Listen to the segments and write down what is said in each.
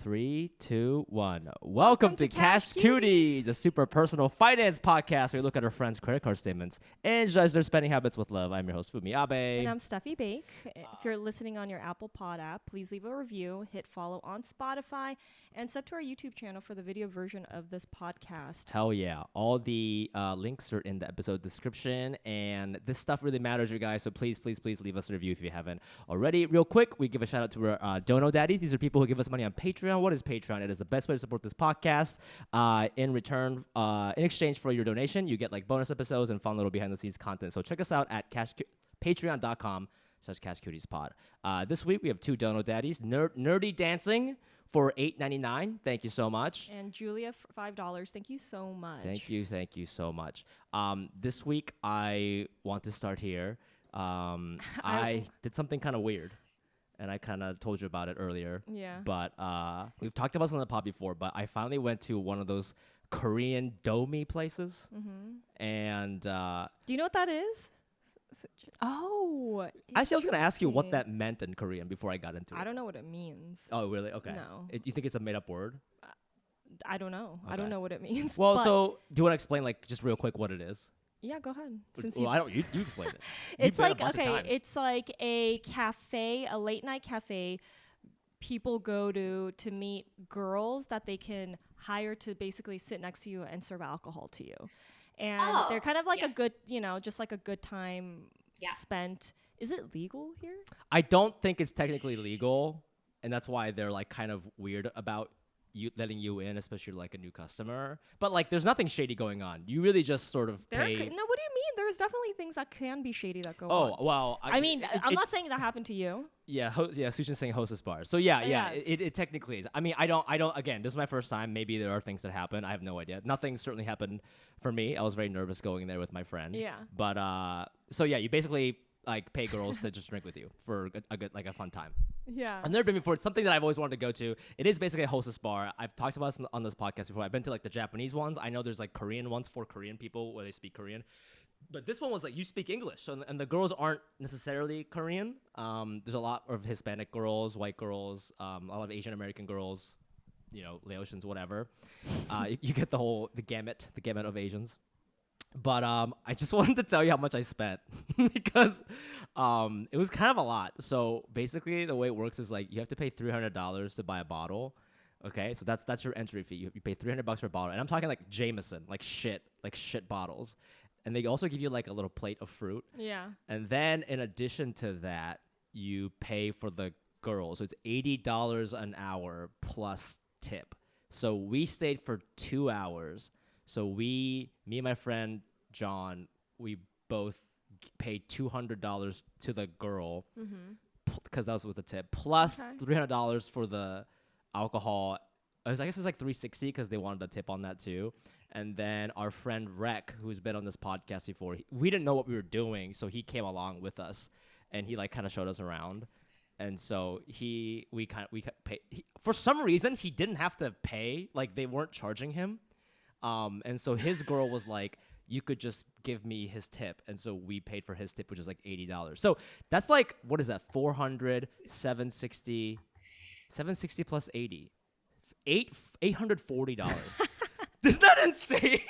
3, 2, 1. Welcome to Cash Cuties, a super personal finance podcast where we look at our friends' credit card statements and judge their spending habits with love. I'm your host, Fumi Abe. And I'm Steffi Bake. If you're listening on your Apple Pod app, please leave a review, hit follow on Spotify, and sub to our YouTube channel for the video version of this podcast. Hell yeah. All the links are in the episode description, and this stuff really matters, you guys, so please leave us a review if you haven't already. Real quick, we give a shout out to our Dono Daddies. These are people who give us money on Patreon. What is Patreon? It is the best way to support this podcast. In return, in exchange for your donation, you get like bonus episodes and fun little behind the scenes content. So check us out at patreon.com/CashCutiesPod. This week we have two Dono Daddies. Nerdy Dancing for $8.99. Thank you so much. And Julia for $5. Thank you so much. Thank you so much. This week I want to start here. I did something kind of weird. And I kind of told you about it earlier. Yeah. But we've talked about this on the pod before, but I finally went to one of those Korean domi places. Mm-hmm. And do you know what that is? Oh. Actually, I was going to ask you what that meant in Korean before I got into it. I don't know what it means. Oh, really? Okay. No. You think it's a made-up word? I don't know. Okay. I don't know what it means. Well, so do you want to explain, like, just real quick what it is? Yeah, go ahead. You explain it. It's like, okay, it's like a cafe, a late night cafe people go to meet girls that they can hire to basically sit next to you and serve alcohol to you. And they're kind of like a good, just like a good time spent. Is it legal here? I don't think it's technically legal, and that's why they're like kind of weird about letting you in, especially like a new customer. But like, there's nothing shady going on. You really just sort of pay. No, what do you mean? There's definitely things that can be shady that go on. Oh, well. I'm not saying that happened to you. Yeah, SuChin's saying Hostess Bar. So yeah, it technically is. I mean, I don't, again, this is my first time. Maybe there are things that happen. I have no idea. Nothing certainly happened for me. I was very nervous going there with my friend. Yeah. But, so yeah, you basically like pay girls to just drink with you for a good, like a fun time. Yeah. I've never been before. It's something that I've always wanted to go to. It is basically a hostess bar. I've talked about this on this podcast before. I've been to like the Japanese ones. I know there's like Korean ones for Korean people where they speak Korean. But this one was like, you speak English. So, and the girls aren't necessarily Korean. There's a lot of Hispanic girls, white girls, a lot of Asian American girls, Laotians, whatever. You get the gamut of Asians. But I just wanted to tell you how much I spent because it was kind of a lot. So basically the way it works is like you have to pay $300 to buy a bottle. Okay, so that's your entry fee. You pay $300 for a bottle. And I'm talking like Jameson, like shit bottles. And they also give you like a little plate of fruit. Yeah. And then in addition to that, you pay for the girls. So it's $80 an hour plus tip. So we stayed for 2 hours. So me and my friend John, we both paid $200 to the girl because that was with the tip, plus $300 for the alcohol. I guess it was like $360 because they wanted a tip on that too. And then our friend Rec, who's been on this podcast before, we didn't know what we were doing, so he came along with us, and he like kind of showed us around. And so we paid. For some reason, he didn't have to pay. Like they weren't charging him. And so his girl was like, you could just give me his tip. And so we paid for his tip, which is like $80. So that's like, what is that? 400, 760 plus 80. $840. Isn't that insane?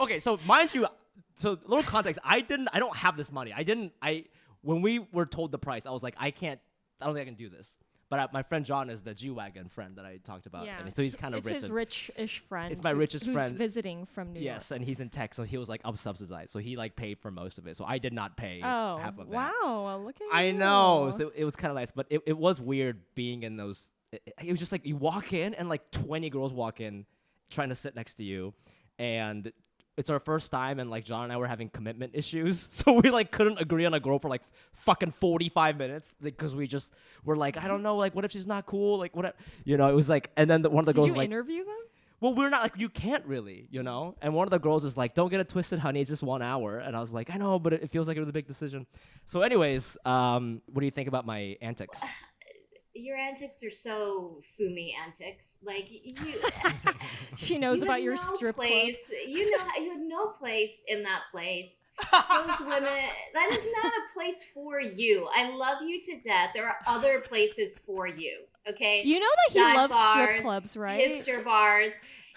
Okay, so mind you, so a little context, I don't have this money. When we were told the price, I was like, I don't think I can do this. But my friend John is the G-Wagon friend that I talked about. Yeah. And so he's kind of rich. It's his rich-ish friend. It's my richest friend. Who's visiting from New York. Yes, and he's in tech, so he was like subsidized. So he like paid for most of it. So I did not pay half of that. Wow, look at you. I know. So it was kind of nice. But it was weird being in those. It was just like you walk in and like 20 girls walk in trying to sit next to you. And it's our first time, and like John and I were having commitment issues, so we like couldn't agree on a girl for like fucking 45 minutes because we just were like, I don't know, like what if she's not cool, like what, it was like, and then one of the girls was like, interview them? Well, we're not like, you can't really, and one of the girls is like, don't get it twisted, honey, it's just 1 hour, and I was like, I know, but it feels like it was a big decision. So anyways, what do you think about my antics? Your antics are so Fumi antics. Like you, she knows about your strip place. You had no place in that place. Those women, that is not a place for you. I love you to death. There are other places for you. Okay, You know that he dive loves strip bars, clubs, right? hipster bars.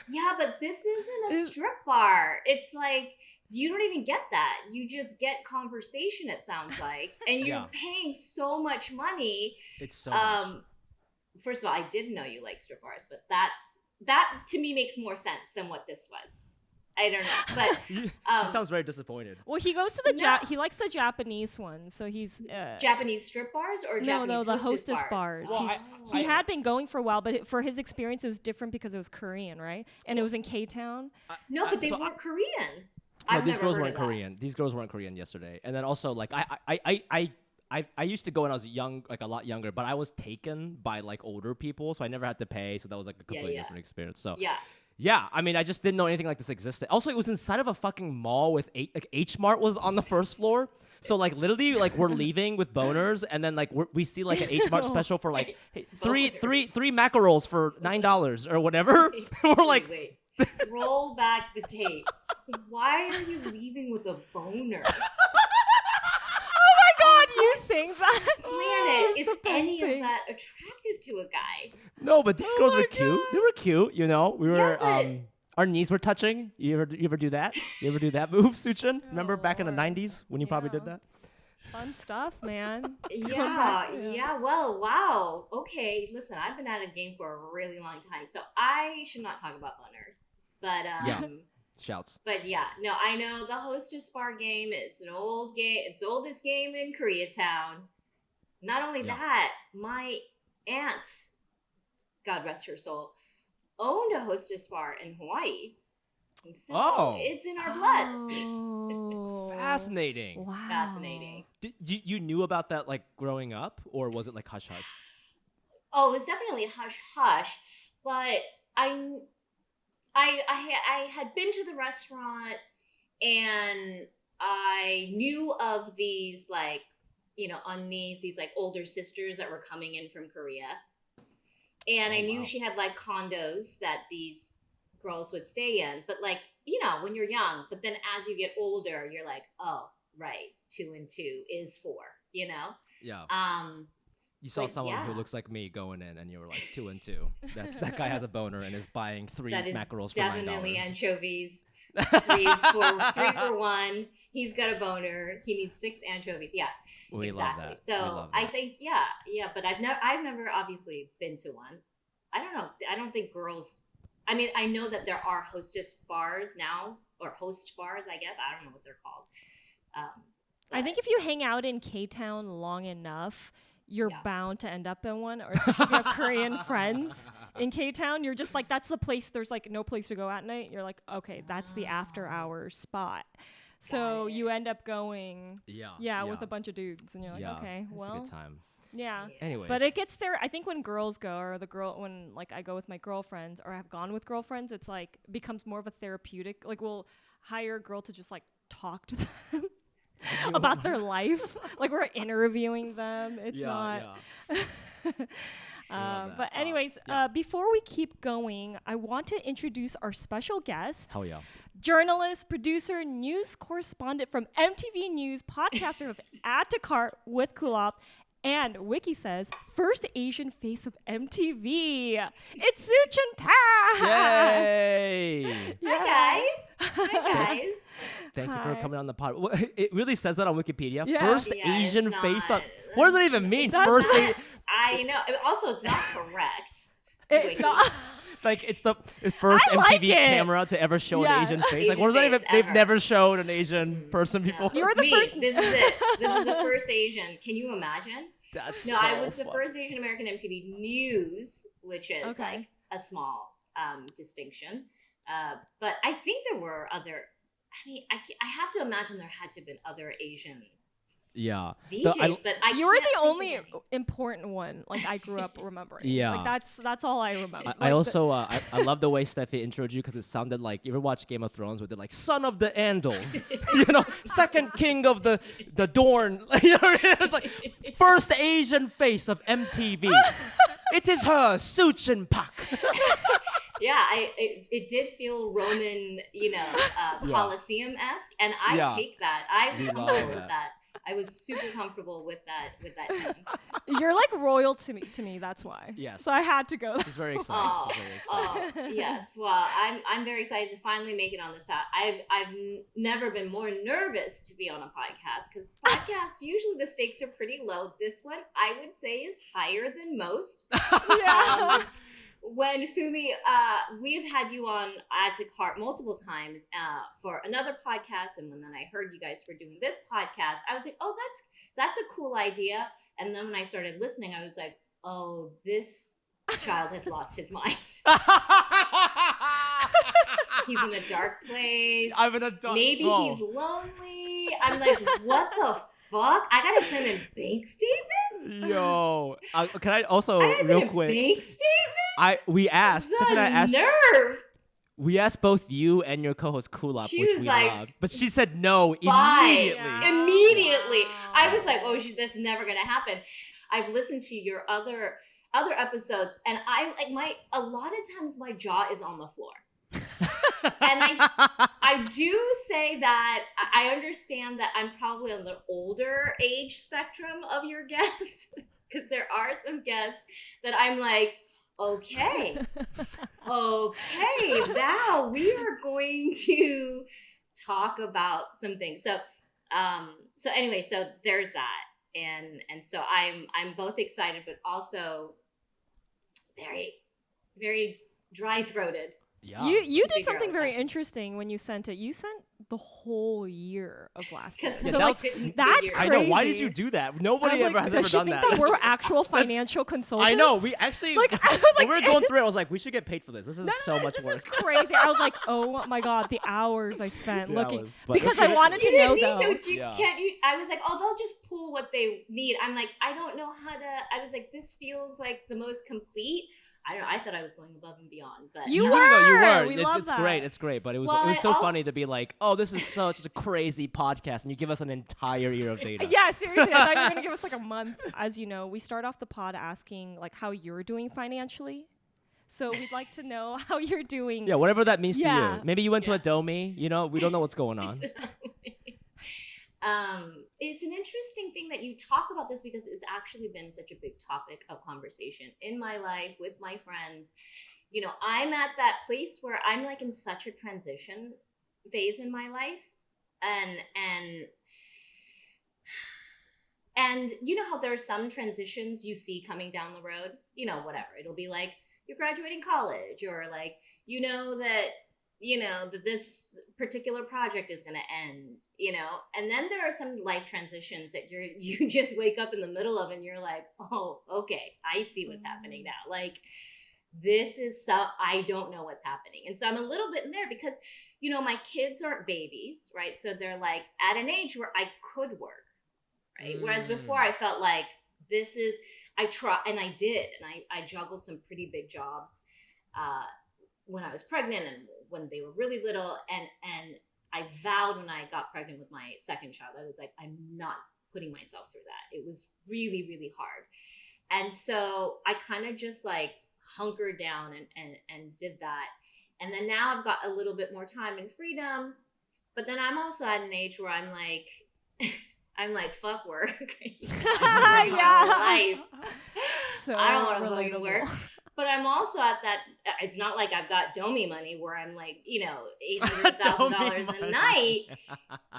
Yeah, but this isn't a strip bar. It's like you don't even get that. You just get conversation. It sounds like, and you're Yeah. paying so much money. It's so much. First of all, I didn't know you like strip bars, but that to me makes more sense than what this was. I don't know, but She sounds very disappointed. Well, he goes to he likes the Japanese ones, so he's Japanese strip bars or Japanese the hostess bars. Well, He had been going for a while, but for his experience, it was different because it was Korean, right? And it was in K-Town. No, but they weren't Korean. No, I've these never girls heard weren't of that. Korean. These girls weren't Korean yesterday. And then also, like, I used to go when I was young, like a lot younger, but I was taken by like older people, so I never had to pay. So that was like a completely different experience. So yeah, I mean, I just didn't know anything like this existed. Also, it was inside of a fucking mall with like H Mart was on the first floor. So like literally, like we're leaving with boners, and then like we see like an H Mart special for like three macarons for $9 or whatever. We're like, wait. Roll back the tape. Why are you leaving with a boner? Oh my God, you sing that? Planet, is the best any thing. of that attractive to a guy? no, but these girls my were cute. God. They were cute, you know. We were but- our knees were touching. You ever do that? You ever do that move, SuChin? Remember back in the Lord. 90s when you probably did Yeah. that? Fun stuff, man. Yeah. Well, wow. Okay, listen, I've been at a game for a really long time, so I should not talk about boners. But Yeah. Shouts. But yeah, no, I know the Hostess Bar game. It's an old game. It's the oldest game in Koreatown. Not only that, my aunt, God rest her soul, owned a Hostess Bar in Hawaii. So it's in our blood. Oh. Fascinating. Wow. Fascinating. Did you knew about that like growing up, or was it like hush hush? Oh, it was definitely hush hush, but I had been to the restaurant and I knew of these like, unnies, these like older sisters that were coming in from Korea. And I knew she had like condos that these girls would stay in. But like, when you're young, but then as you get older, you're like, oh, right, 2 and 2 is 4, Yeah. You saw but someone who yeah. looks like me going in, and you were like 2 and 2. That guy has a boner and is buying 3 that is macarons for definitely $9. anchovies. 3 for 1. He's got a boner. He needs 6 anchovies. Yeah, We exactly. love that. So We love I that. think yeah. But I've never obviously been to one. I don't know. I don't think girls. I mean, I know that there are hostess bars now, or host bars. I guess I don't know what they're called. I think if you hang out in K-Town long enough, you're bound to end up in one, or especially if you have Korean friends in K-Town, you're just like, that's the place. There's like no place to go at night. You're like, okay, that's the after hours spot. So you end up going, with a bunch of dudes, and you're like, okay, it's well, a good time. yeah. Anyways, But it gets there. I think when girls go, or when like I go with my girlfriends, or I've gone with girlfriends, it's like becomes more of a therapeutic. Like we'll hire a girl to just like talk to them about their life. Like we're interviewing them. It's not. But anyways, before we keep going, I want to introduce our special guest. Hell yeah. Journalist, producer, news correspondent from MTV News, podcaster of Add to Cart with Kulop, and Wiki says, first Asian face of MTV. It's SuChin Park. Yay! Hi guys. Thank you for coming on the pod. It really says that on Wikipedia. Yeah. First Yeah, Asian it's face on. not. What does that even mean? That's First, I know. Also, it's not correct. It's Wiki. not. like it's the first I like MTV it. camera to ever show Yeah. an Asian face. Like Asian what does that even? face They've ever. never showed an Asian person before. You were It's the me. first- This is it. This is the first Asian. Can you imagine? That's No, so I was the fun. first Asian American MTV News, which is Okay. like a small distinction. But I think there were other. I mean, I have to imagine there had to have been other Asian Yeah. VJs, but I You were can't the think of only any. important one. Like I grew up remembering. Yeah. Like that's all I remember. I also I love the way Steffi introed you because it sounded like you ever watch Game of Thrones where they're like son of the Andals, second king of the Dorne. It's like first Asian face of MTV. It is her, SuChin Park. Yeah, it did feel Roman, Colosseum-esque, and I Yeah. take that. I We was love cool with that. that. I was super comfortable with that tone. You're like royal to me. That's why. Yes. So I had to go. She's very excited. She's very excited. Yes. Well, I'm very excited to finally make it on this path. I've never been more nervous to be on a podcast because podcasts usually the stakes are pretty low. This one I would say is higher than most. Yeah. When Fumi, we've had you on Add to Cart multiple times for another podcast, and when then I heard you guys were doing this podcast, I was like, oh, that's a cool idea. And then when I started listening, I was like, oh, this child has lost his mind. He's in a dark place. I'm in a dark. Maybe he's lonely. I'm like, what the fuck? I gotta send him bank statements. Yo, can I also I gotta real send him quick? bank statements. We asked. Tiffany and I asked. Nerve. We asked both you and your co-host Kulap, She which was we like, loved, but she said no Bye. immediately. Yeah. Immediately. Wow. I was like, oh, that's never gonna happen. I've listened to your other episodes, and a lot of times my jaw is on the floor. And I do say that I understand that I'm probably on the older age spectrum of your guests, because there are some guests that I'm like, okay, now we are going to talk about some things. So anyway, so there's that, and so I'm both excited, but also very, very dry-throated. Yeah. You did Figure out something what's very happening. interesting when you sent it. You sent the whole year of last year. Because So that like was- that's I know. Why did crazy. you do that? I was Nobody like, has does ever she done think that. that we're actual financial consultants? I know. We actually, Like, I was when like- we were going through it, I was like, we should get paid for this. This is so much this work. is crazy. I was like, oh my god, the hours I spent The looking hours, but because let's I get wanted You to know didn't though. need to. You Yeah. can't. I was like, oh, they'll just pull what they need. I'm like, I don't know how to. I was like, this feels like the most complete. I don't know. I thought I was going above and beyond, but You No, were. no, you were. We it's love it's that. great. It's great. But it was Well, it was I so also- funny to be like, oh, this is such a crazy podcast, and you give us an entire year of data. Yeah, seriously. I thought you were gonna give us like a month. As you know, we start off the pod asking like how you're doing financially. So we'd like to know how you're doing. Yeah, whatever that means to Yeah. you. Maybe you went Yeah. to a Domi. You know, we don't know what's going on. It's an interesting thing that you talk about this because it's actually been such a big topic of conversation in my life with my friends. You know, I'm at that place where I'm like in such a transition phase in my life, and you know how there are some transitions you see coming down the road. You know, whatever, it'll be like you're graduating college, or like that this particular project is going to end, and then there are some life transitions that you just wake up in the middle of and you're like, oh, okay, I see what's happening now. Like, this is I don't know what's happening. And so I'm a little bit in there because, my kids aren't babies, right? So they're like at an age where I could work, right? Whereas before I felt like I try, and I did, and I juggled some pretty big jobs when I was pregnant and when they were really little, and I vowed when I got pregnant with my second child, I was like, I'm not putting myself through that. It was really, really hard. And so I kind of just like hunkered down and did that. And then now I've got a little bit more time and freedom, but then I'm also at an age where I'm like, fuck work. I want Yeah. life. So I don't want to fucking relatable. work. But I'm also at that. It's not like I've got Domi money where I'm like, $800,000 a night.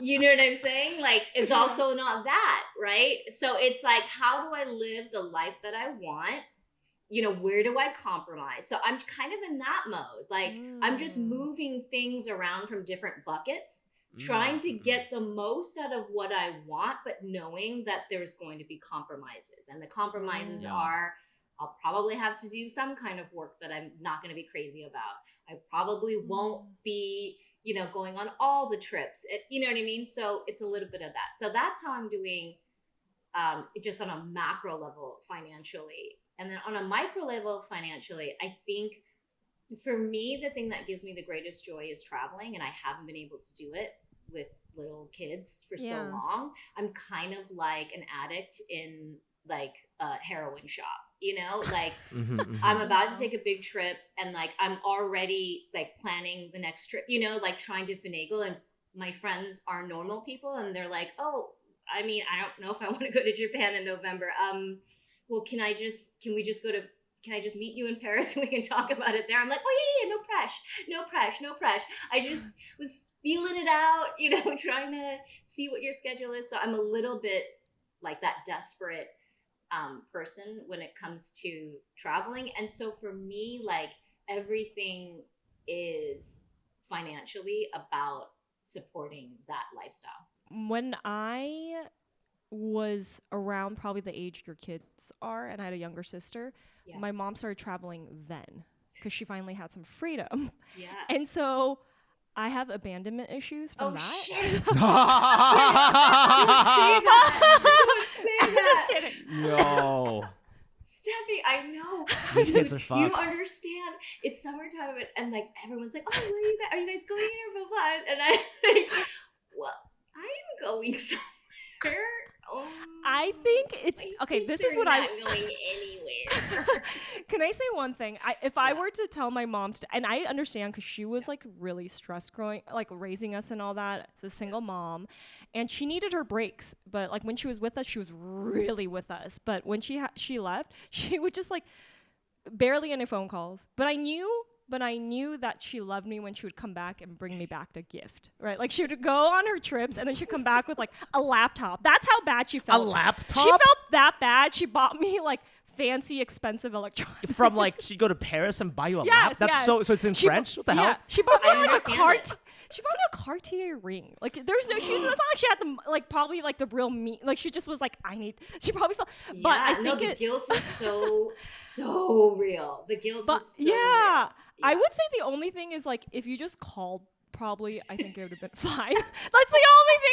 You know what I'm saying? Like, it's also not that, right? So it's like, how do I live the life that I want? Where do I compromise? So I'm kind of in that mode. Like, I'm just moving things around from different buckets, trying to get the most out of what I want, but knowing that there's going to be compromises. And the compromises are, I'll probably have to do some kind of work that I'm not going to be crazy about. I probably won't be, going on all the trips. You know what I mean? So it's a little bit of that. So that's how I'm doing just on a macro level financially. And then on a micro level financially, I think for me, the thing that gives me the greatest joy is traveling. And I haven't been able to do it with little kids for so long. I'm kind of like an addict in like a heroin shop, like I'm about to take a big trip and like I'm already like planning the next trip, like trying to finagle, and my friends are normal people and they're like, oh, I mean, I don't know if I want to go to Japan in November. Well, can I just meet you in Paris and we can talk about it there? I'm like, oh yeah, no press. I just was feeling it out, trying to see what your schedule is. So I'm a little bit like that desperate person when it comes to traveling. And so for me, like everything is financially about supporting that lifestyle. When I was around probably the age your kids are, and I had a younger sister, my mom started traveling then because she finally had some freedom. Yeah. And so I have abandonment issues from that. Shit. Don't say that. I'm just kidding. Yo. Steffi, I know. These kids are fucked. You don't understand. It's summertime and like everyone's like, oh, where are you guys going here? Blah, blah. And I'm like, well, I'm going somewhere. I think it's okay. This is what I'm not going anywhere. Can I say one thing? If I were to tell my mom, and I understand because she was like really stressed raising us and all that. As a single mom, and she needed her breaks. But like when she was with us, she was really with us. But when she left, she would just like barely any phone calls. But I knew that she loved me when she would come back and bring me back a gift, right? Like she would go on her trips and then she'd come back with like a laptop. That's how bad she felt. A laptop? She felt that bad. She bought me like fancy, expensive electronics. From like she'd go to Paris and buy you a laptop? That's so it's in French? What the hell? She bought me like she bought me a Cartier ring. Like there's no, it's not like she had the like probably like the real me. Like she just was like, she probably felt. But I think the guilt is so real. The guilt is so real. Yeah. I would say the only thing is like if you just called, probably I think it would have been fine. That's the only thing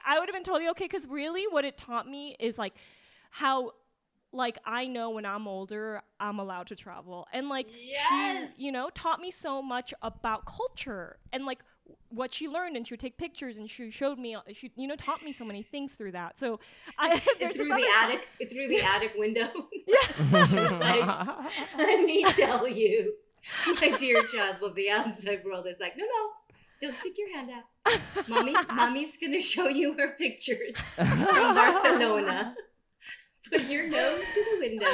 I would have been totally okay. Because really, what it taught me is like how. Like, I know when I'm older, I'm allowed to travel. And, like, she, taught me so much about culture and, like, what she learned. And she would take pictures and she showed me, she, taught me so many things through that. So, through the attic window. Yeah. Let me tell you, my dear child of the outside world is like, no, don't stick your hand out. Mommy's going to show you her pictures from Barcelona. Put your nose to the window.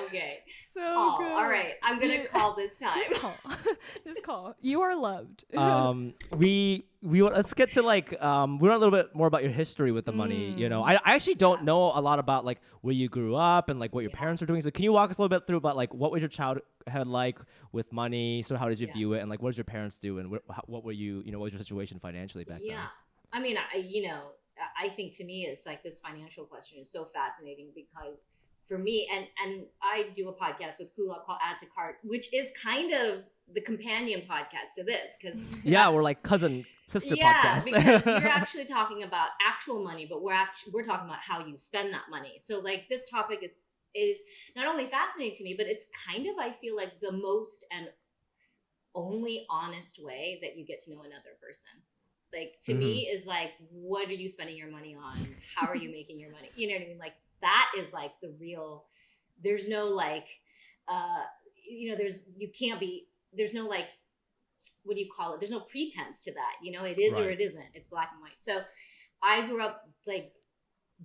Okay. So call. good. All right. I'm going to call this time. Just call. You are loved. Let's get to like we want a little bit more about your history with the money. I actually don't know a lot about like where you grew up and like what your parents were doing. So can you walk us a little bit through about like what was your childhood like with money? So how did you view it, and like what did your parents do, and what were you what was your situation financially back then? Yeah. I mean, I think to me it's like this financial question is so fascinating because for me, and I do a podcast with Kula called Add to Cart, which is kind of the companion podcast to this because we're like cousin sister podcast. Because you're actually talking about actual money, but we're talking about how you spend that money. So like this topic is not only fascinating to me, but it's kind of, I feel like, the most and only honest way that you get to know another person. Like, to me, is like, what are you spending your money on? How are you making your money? You know what I mean? Like, that is like the real, there's no like, there's no like, what do you call it? There's no pretense to that. It is or it isn't. It's black and white. So I grew up like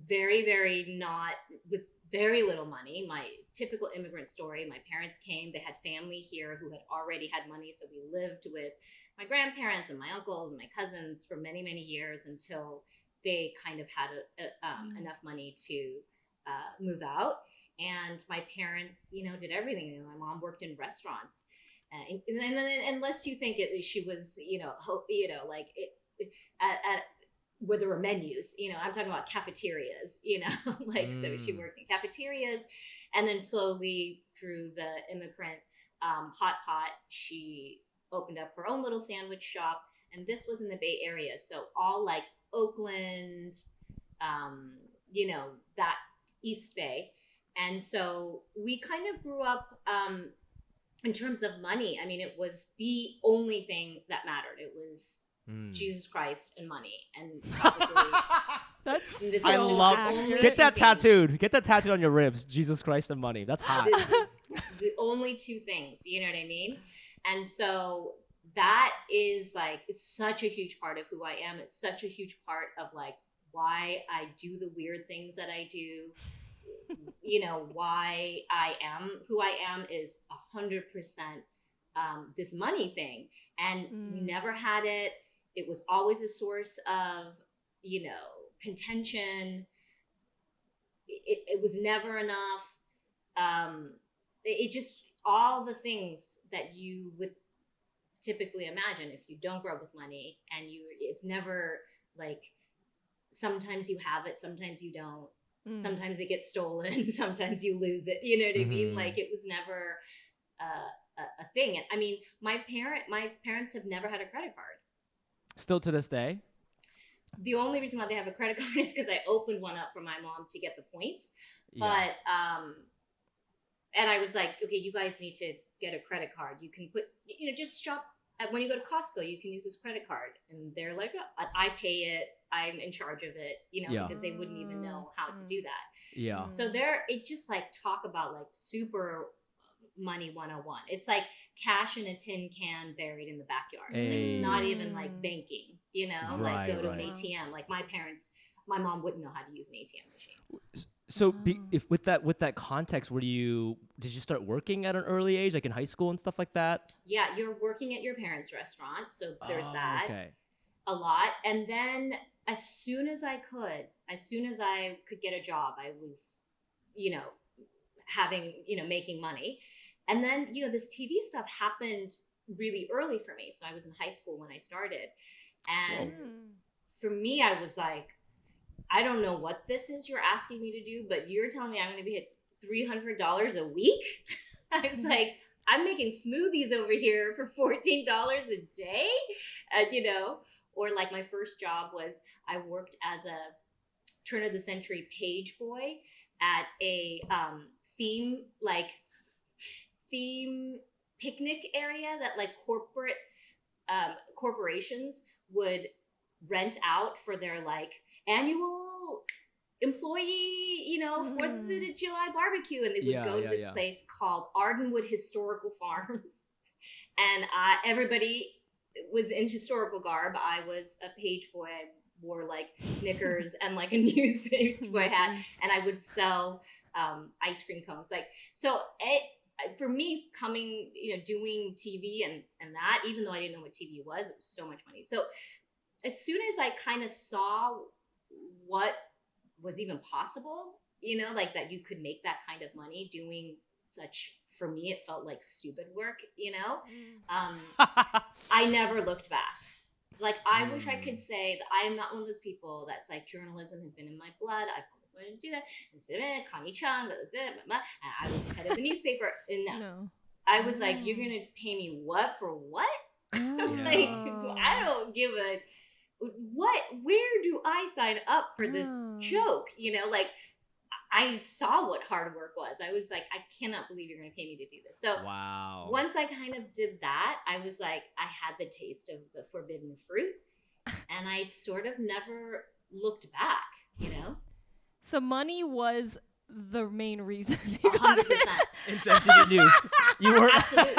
very, very not with very little money. My typical immigrant story. My parents came, they had family here who had already had money. So we lived with my grandparents and my uncles and my cousins for many, many years until they kind of had enough money to move out. And my parents, did everything. My mom worked in restaurants. And unless you think she was, at where there were menus, I'm talking about cafeterias, so she worked in cafeterias. And then slowly through the immigrant hot pot, she opened up her own little sandwich shop. And this was in the Bay Area. So all like Oakland, that East Bay. And so we kind of grew up in terms of money. I mean, it was the only thing that mattered. It was Jesus Christ and money. And probably that's I love get that tattooed. Get that tattooed on your ribs. Jesus Christ and money. That's hot. This is the only two things. You know what I mean? And so that is like, it's such a huge part of who I am. It's such a huge part of like why I do the weird things that I do. You know, why I am who I am is 100% this money thing. And we never had it. It was always a source of, you know, contention. It was never enough. It just, all the things that you would typically imagine if you don't grow up with money, and it's never like, sometimes you have it, sometimes you don't. Sometimes it gets stolen, sometimes you lose it. You know what I mean? Like, it was never a thing. And I mean, my parents have never had a credit card. Still to this day? The only reason why they have a credit card is because I opened one up for my mom to get the points. Yeah. But and I was like, okay, you guys need to get a credit card. You can put, you know, just shop when you go to Costco, you can use this credit card. And they're like, oh, I pay it. I'm in charge of it, you know, because they wouldn't even know how to do that. Yeah. So it just like talk about like super money 101. It's like cash in a tin can buried in the backyard. Like, it's not even like banking, you know, like go to an ATM. Like my mom wouldn't know how to use an ATM machine. So if with that context, did you start working at an early age, like in high school and stuff like that? Yeah, you're working at your parents' restaurant, so there's that. Okay. A lot. And then as soon as I could get a job, I was, you know, making money. And then, you know, this TV stuff happened really early for me. So I was in high school when I started. And for me, I was like, I don't know what this is you're asking me to do, but you're telling me I'm going to be at $300 a week? I was like, I'm making smoothies over here for $14 a day, you know? Or like my first job was I worked as a turn of the century page boy at a theme picnic area that like corporations would rent out for their like annual employee, you know, 4th of July barbecue. And they would go to this place called Ardenwood Historical Farms. And everybody was in historical garb. I was a page boy. I wore like knickers and like a newspaper hat, and I would sell ice cream cones. Like, so for me, coming, you know, doing TV and that, even though I didn't know what TV was, it was so much money. So as soon as I kind of saw what was even possible, you know, like that you could make that kind of money doing such, for me, it felt like stupid work, you know? I never looked back. Like, I wish I could say that I am not one of those people that's like, journalism has been in my blood. I've always wanted to do that. Instead of it, Connie Chung, and I was the head of the newspaper. And no. I was like, you're going to pay me what for what? I was like, I don't give a... where do I sign up for this joke? You know, like, I saw what hard work was. I was like, I cannot believe you're going to pay me to do this. So once I kind of did that, I was like, I had the taste of the forbidden fruit, and I sort of never looked back, you know? So money was the main reason. 100%. It's MTV News. You were absolutely.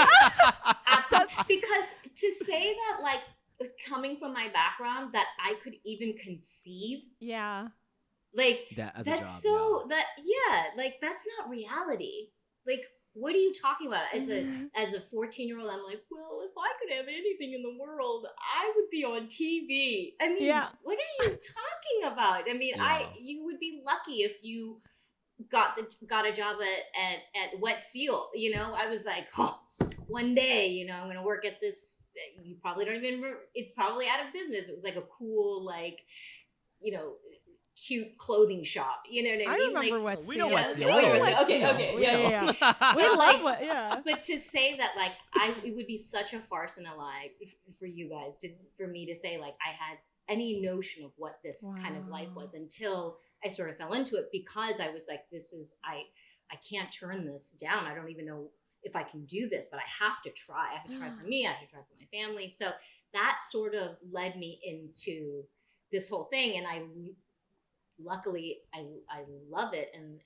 Because to say that, like, coming from my background, that I could even conceive. Yeah. Like, that's job, so yeah. Like, that's not reality. Like, what are you talking about? As a 14-year-old, I'm like, well, if I could have anything in the world, I would be on TV. I mean, what are you talking about? I mean, you would be lucky if you got a job at Wet Seal. You know, I was like, oh, one day, you know, I'm going to work at this. You probably don't even. It's probably out of business. It was like a cool, like, you know, cute clothing shop, you know what I mean? I remember like, Wet Seal. We know Wet Seal. Okay, yeah. We love what, yeah. But to say that, like, it would be such a farce and a lie for you guys for me to say, like, I had any notion of what this kind of life was until I sort of fell into it, because I was like, I can't turn this down. I don't even know if I can do this, but I have to try. I have to try for me. I have to try for my family. So that sort of led me into this whole thing, and luckily I love it, and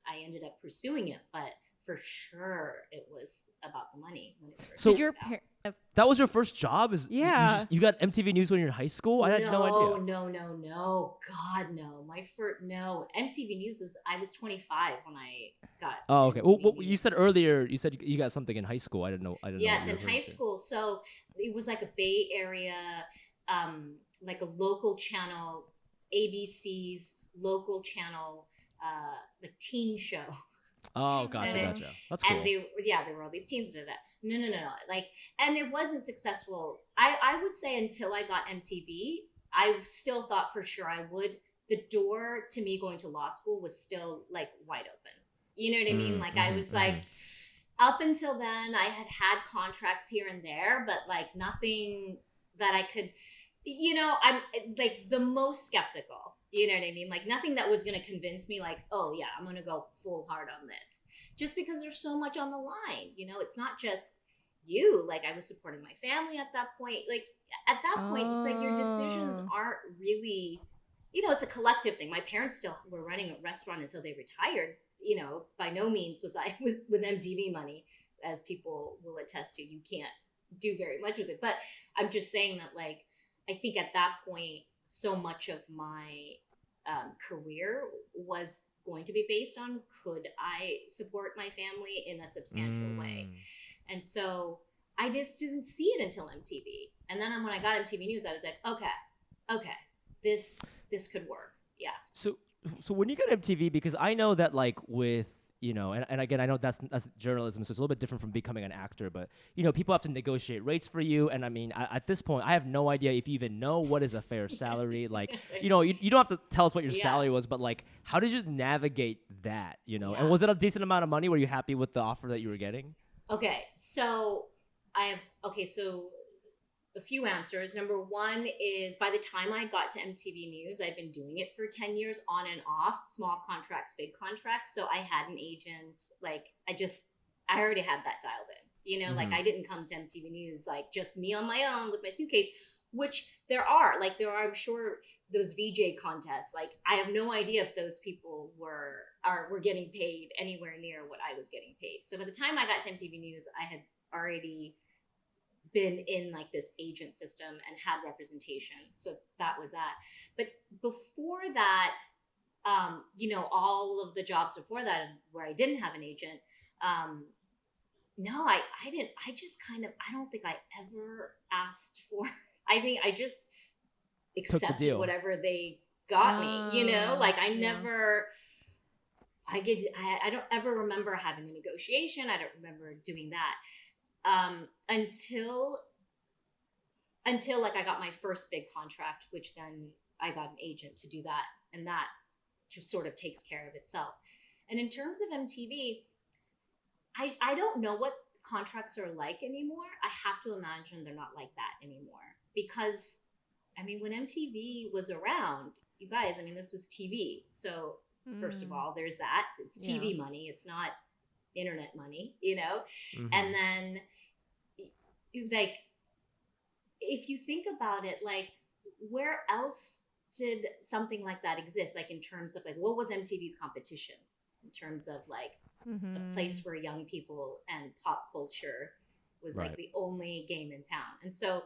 I ended up pursuing it. But for sure it was about the money when it first So Did your started out. that was your first job? Yeah. You got MTV News when you were in high school? I had no idea. No. God, no. No. MTV News I was 25 when I got Oh, to okay. Well, MTV you News. said earlier, you said you got something in high school. I didn't know. Yes, what you in were high referring to. school. So it was like a Bay Area, like a local channel, ABC's local channel, like teen show. Oh, gotcha, And gotcha. That's cool. And there were all these teens that did that. No. Like, and it wasn't successful. I would say until I got MTV, I still thought for sure I would. The door to me going to law school was still like wide open. You know what I mean? Like I was like, up until then, I had contracts here and there, but like nothing that I could, I'm like the most skeptical. You know what I mean? Like nothing that was going to convince me like, oh yeah, I'm going to go full hard on this. Just because there's so much on the line, it's not just you. Like I was supporting my family at that point. Like at that point, it's like your decisions aren't really, it's a collective thing. My parents still were running a restaurant until they retired. By no means was I with MTV money, as people will attest to. You can't do very much with it. But I'm just saying that, like, I think at that point, so much of my career was going to be based on could I support my family in a substantial way. And so I just didn't see it until MTV. And then when I got MTV News, I was like, okay, this could work. Yeah. So when you got MTV, because I know that like with, and again, I know that's journalism, so it's a little bit different from becoming an actor, but, people have to negotiate rates for you. And I mean, at this point, I have no idea if you even know what is a fair salary. Like, you don't have to tell us what your salary was, but like, how did you navigate that, And was it a decent amount of money? Were you happy with the offer that you were getting? Okay. So a few answers. Number one is by the time I got to MTV News, I'd been doing it for 10 years on and off, small contracts, big contracts. So I had an agent. Like I already had that dialed in, like I didn't come to MTV News, like just me on my own with my suitcase, which there are, I'm sure those VJ contests, like I have no idea if those people were getting paid anywhere near what I was getting paid. So by the time I got to MTV News, I had already been in like this agent system and had representation. So that was that. But before that, all of the jobs before that where I didn't have an agent, no, I didn't. I don't think I ever asked for, I just accepted whatever they got me, like I never, I don't ever remember having a negotiation. I don't remember doing that. Until like I got my first big contract, which then I got an agent to do that, and that just sort of takes care of itself. And in terms of MTV, I don't know what contracts are like anymore. I have to imagine they're not like that anymore, because I mean, when MTV was around, you guys, I mean, this was TV. So first of all, there's that. It's TV money. It's not internet money, And then like if you think about it, like where else did something like that exist, like in terms of like what was MTV's competition in terms of like a place where young people and pop culture was like the only game in town. And so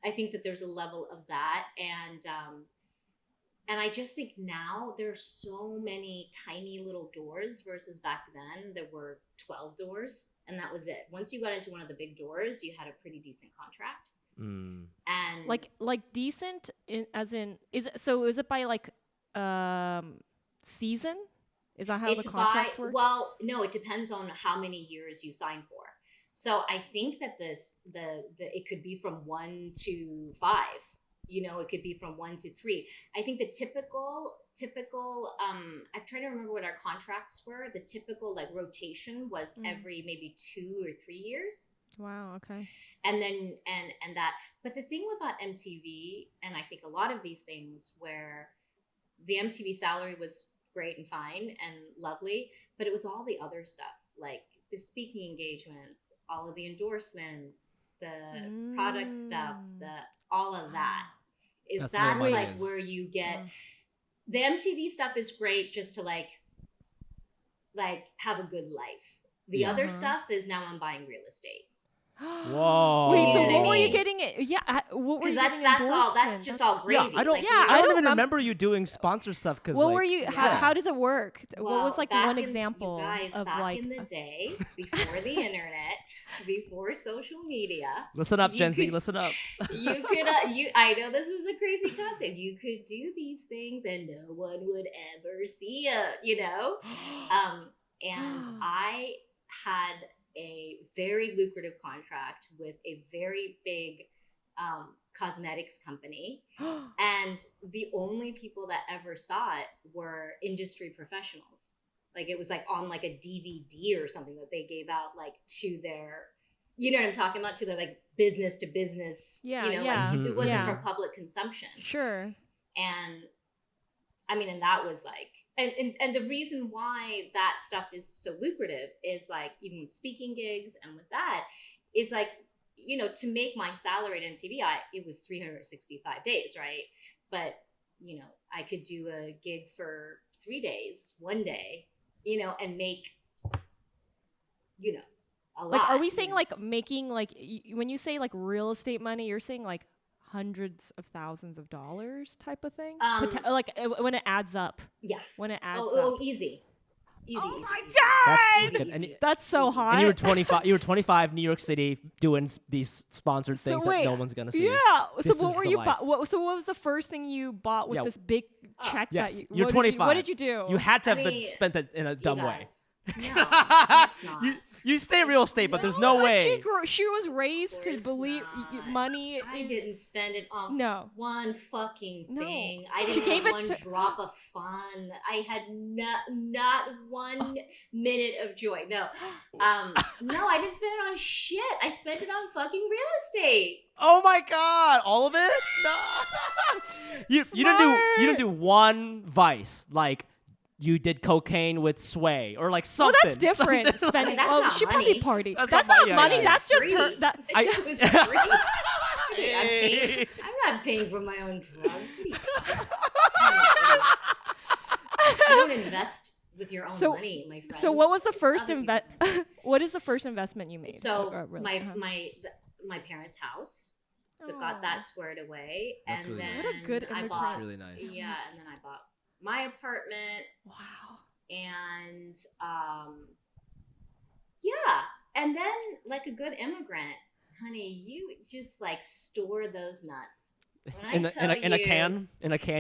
I think that there's a level of that, and I just think now there's so many tiny little doors versus back then there were 12 doors and that was it. Once you got into one of the big doors, you had a pretty decent contract. And like decent is it by like season? Is that how the contracts work? Well, no, it depends on how many years you sign for. So I think that it could be from 1 to 5. It could be from 1 to 3. I think the typical I'm trying to remember what our contracts were. The typical like rotation was every maybe 2 or 3 years. Wow, okay. And then and that, but the thing about MTV, and I think a lot of these things where the MTV salary was great and fine and lovely, but it was all the other stuff, like the speaking engagements, all of the endorsements, the product stuff, all of that. That's like where you get the MTV stuff is great just to like have a good life. The other stuff is now I'm buying real estate. Whoa. Wait, so You know what what I were you mean? getting it? Yeah, what were Because you getting that's endorsement? just all gravy. I don't. Like, I don't even remember- remember you doing sponsor stuff. Because What like, were you? How does it work? What was like back one in- example you guys, of back like? in the day, before the internet, before social media? Listen up, you Gen Z. could- Listen up. You could, I know this is a crazy concept. You could do these things and no one would ever see you, you know? And I had a very lucrative contract with a very big cosmetics company. And the only people that ever saw it were industry professionals. Like it was like on like a DVD or something that they gave out like to their, you know what I'm talking about, to their like business to business, Yeah, you know, yeah. like it wasn't Yeah. for public consumption. Sure. And I mean, and that was like, and the reason why that stuff is so lucrative is like, even with speaking gigs and with that, it's like, you know, to make my salary at MTV, it was 365 days, right? But, you know, I could do a gig for 3 days, 1 day, you know, and make, you know, a lot. Like, are we saying like making like when you say like real estate money, you're saying like hundreds of thousands of dollars type of thing? Like when it adds up. Yeah. When it adds Oh, up. easy. Easy. Oh easy, my easy. God! That's and, That's so hot. and you were 25. You were 25, New York City, doing these sponsored things that no one's gonna see. Yeah. This So what is were the you life. bought? So what was the first thing you bought with Yeah. this big check Yes, that you? you're what 25. What did you do? You had to have I mean, spent it in a dumb way. guys, no, of course not. You stay real estate, but there's no but way. She was raised to course believe not. money. I is, didn't spend it on No. one fucking No. thing. I She didn't gave have it one to- drop of fun. I had not 1 minute of joy. No, no, I didn't spend it on shit. I spent it on fucking real estate. Oh my God! All of it? No. you didn't do one vice like. You did cocaine with Sway or like Well, something. that's different. Something. Spending. that's Well, not she probably money. partied. That's That's not not money, money. yeah, That's just her. free. That It was free. I'm not paying for my own drugs. What are you talking about? You don't invest with your own money, my friend. So what was the first Other people's money. What is the first investment you made? So Real my estate? my parents' house. So got that squared away, That's and really then nice. What a good I immigrant. bought That's really nice. yeah, and then I bought my apartment, Wow. and yeah, and then like a good immigrant, honey, you just like store those nuts. When I tell in a you- can,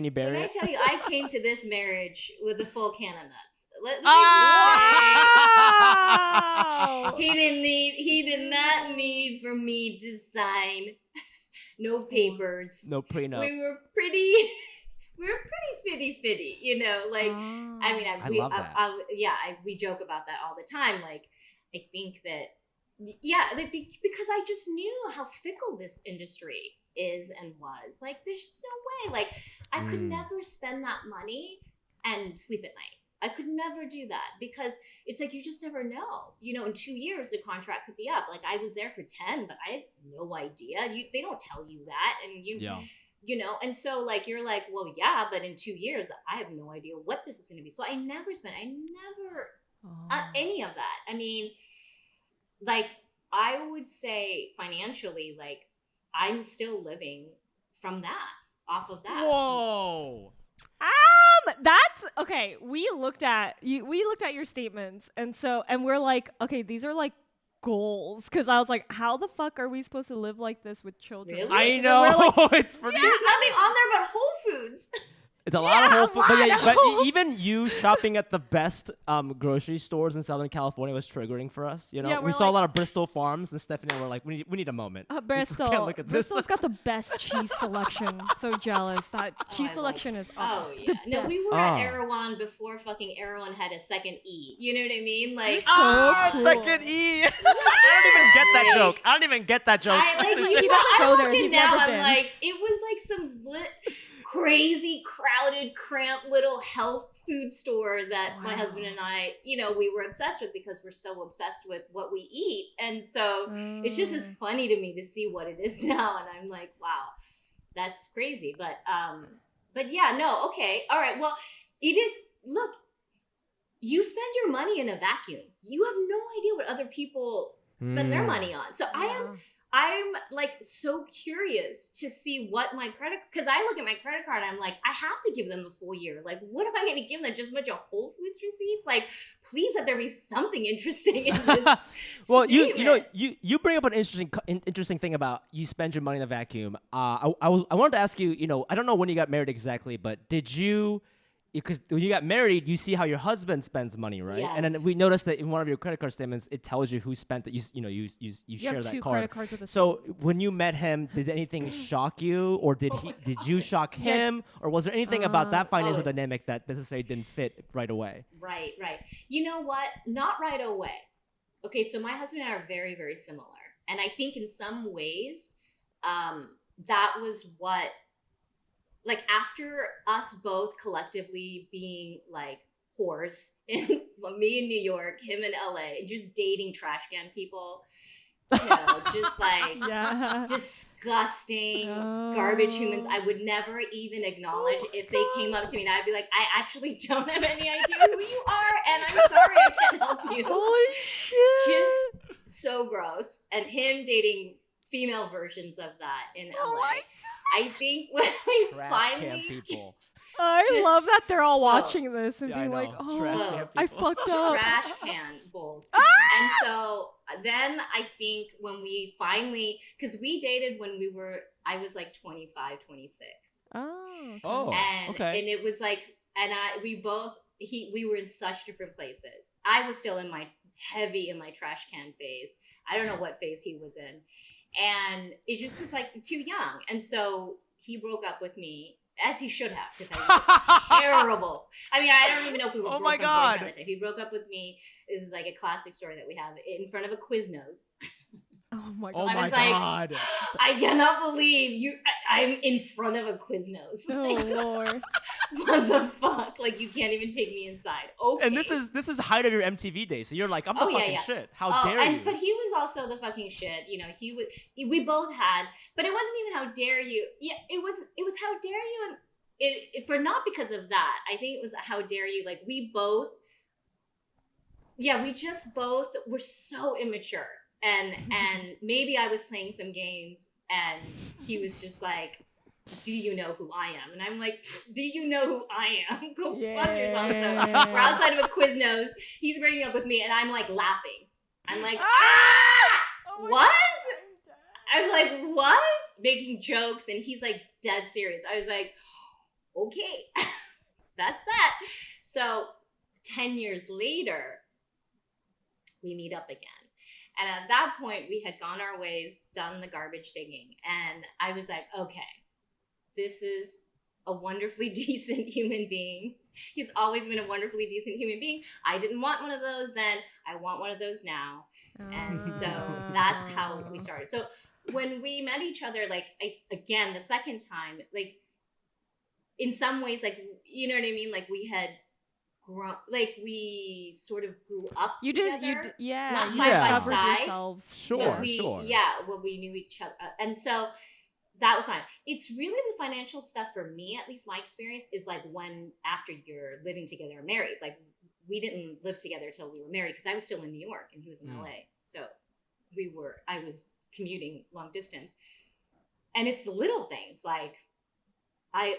you bury When I it. tell you, I came to this marriage with a full can of nuts. Let me Wow. just say, he did not need for me to sign no papers. No prenup. We were pretty fitty, you know, like, I mean, I love that. we joke about that all the time. Like, I think that, yeah, like, because I just knew how fickle this industry is and was. Like, there's just no way. Like, I could never spend that money and sleep at night. I could never do that because it's like you just never know. You know, in 2 years the contract could be up. Like I was there for 10, but I had no idea. They don't tell you that, and you know, and so like you're like, well, yeah, but in 2 years I have no idea what this is going to be. So I never any of that. I mean, like I would say financially, like I'm still living from that, off of that. Whoa. That's okay. We looked at your statements, and we're like, okay, these are like goals. Because I was like, how the fuck are we supposed to live like this with children? Really? I And know. we're like, It's pretty. There's nothing on there but Whole Foods. It's a lot of Whole Foods. But, lot but of- even you shopping at the best grocery stores in Southern California was triggering for us. You know, Yeah, we we're saw a like- lot of Bristol Farms, and Stephanie and I were like, we need a moment. Bristol. can't look at this. Bristol's got the best cheese selection. So jealous. That cheese selection is Oh awesome. yeah. No, we were at Oh. Erewhon before fucking Erewhon had a second E. You know what I mean? Like You're so cool. Second E. I don't even get that joke. I don't even get that joke. I like He you doesn't know, I go walk there. in He's now. never I'm been. like, it was like some crazy, crowded, cramped little health food store that my Wow. husband and I, you know, we were obsessed with because we're so obsessed with what we eat, and so it's just as funny to me to see what it is now, and I'm like, wow, that's crazy. But yeah, no, okay, all right. Well, it is. Look, you spend your money in a vacuum. You have no idea what other people spend their money on. So I'm like so curious to see what my credit, because I look at my credit card and I'm like, I have to give them the full year. Like, what am I going to give them? Just a bunch of Whole Foods receipts? Like, please let there be something interesting in this. Well, you bring up an interesting thing about you spend your money in a vacuum. I wanted to ask you, I don't know when you got married exactly, but did you? Because when you got married, you see how your husband spends money, right? Yes. And then we noticed that in one of your credit card statements, it tells you who spent it. You share have that two card. credit cards with the So when you met him, did anything shock you, or did you shock him, or was there anything about that financial dynamic that necessarily didn't fit right away? Right. You know what? Not right away. Okay, so my husband and I are very, very similar, and I think in some ways, that was what. Like after us both collectively being like whores, me in New York, him in LA, just dating trash can people, just like disgusting garbage humans I would never even acknowledge if they came up to me, and I'd be like, I actually don't have any idea who you are, and I'm sorry I can't help you. Holy shit. Just so gross. And him dating female versions of that in LA. I think when we finally people. I love that they're all watching this and being like, I fucked up. Trash can bowls. And so then I think when we finally, because we dated when I was like 25, 26. Oh. And it was like, we were in such different places. I was still in my trash can phase. I don't know what phase he was in. And it just was like too young. And so he broke up with me, as he should have, because I was terrible. I mean, I don't even know if we were boyfriend at the time. He broke up with me. This is like a classic story that we have in front of a Quiznos. Oh my God. I was like, I cannot believe I'm in front of a Quiznos. Oh Lord. What the fuck? Like, you can't even take me inside. Okay. And this is height of your MTV days. So you're like, I'm the fucking shit. How dare you? But he was also the fucking shit. We both had, but it wasn't even how dare you. Yeah, it was how dare you, and for not because of that. I think it was how dare you. Like we just both were so immature. And maybe I was playing some games and he was just like, do you know who I am? And I'm like, do you know who I am? Go fuck yourself. So we're outside of a Quiznos. He's breaking up with me and I'm like laughing. I'm like, what? I'm like, what? Making jokes and he's like dead serious. I was like, okay, that's that. So 10 years later, we meet up again. And at that point, we had gone our ways, done the garbage digging. And I was like, okay, this is a wonderfully decent human being. He's always been a wonderfully decent human being. I didn't want one of those then. I want one of those now. And so that's how we started. So when we met each other, like, again, the second time, like, in some ways, like, you know what I mean? Like, we had grown, like, we sort of grew up together. Not side by side. Yourselves. Sure. Yeah, well, we knew each other. And so that was fine. It's really the financial stuff for me, at least my experience, is like when after you're living together or married. Like, we didn't live together till we were married because I was still in New York and he was in LA. So I was commuting long distance. And it's the little things. Like, I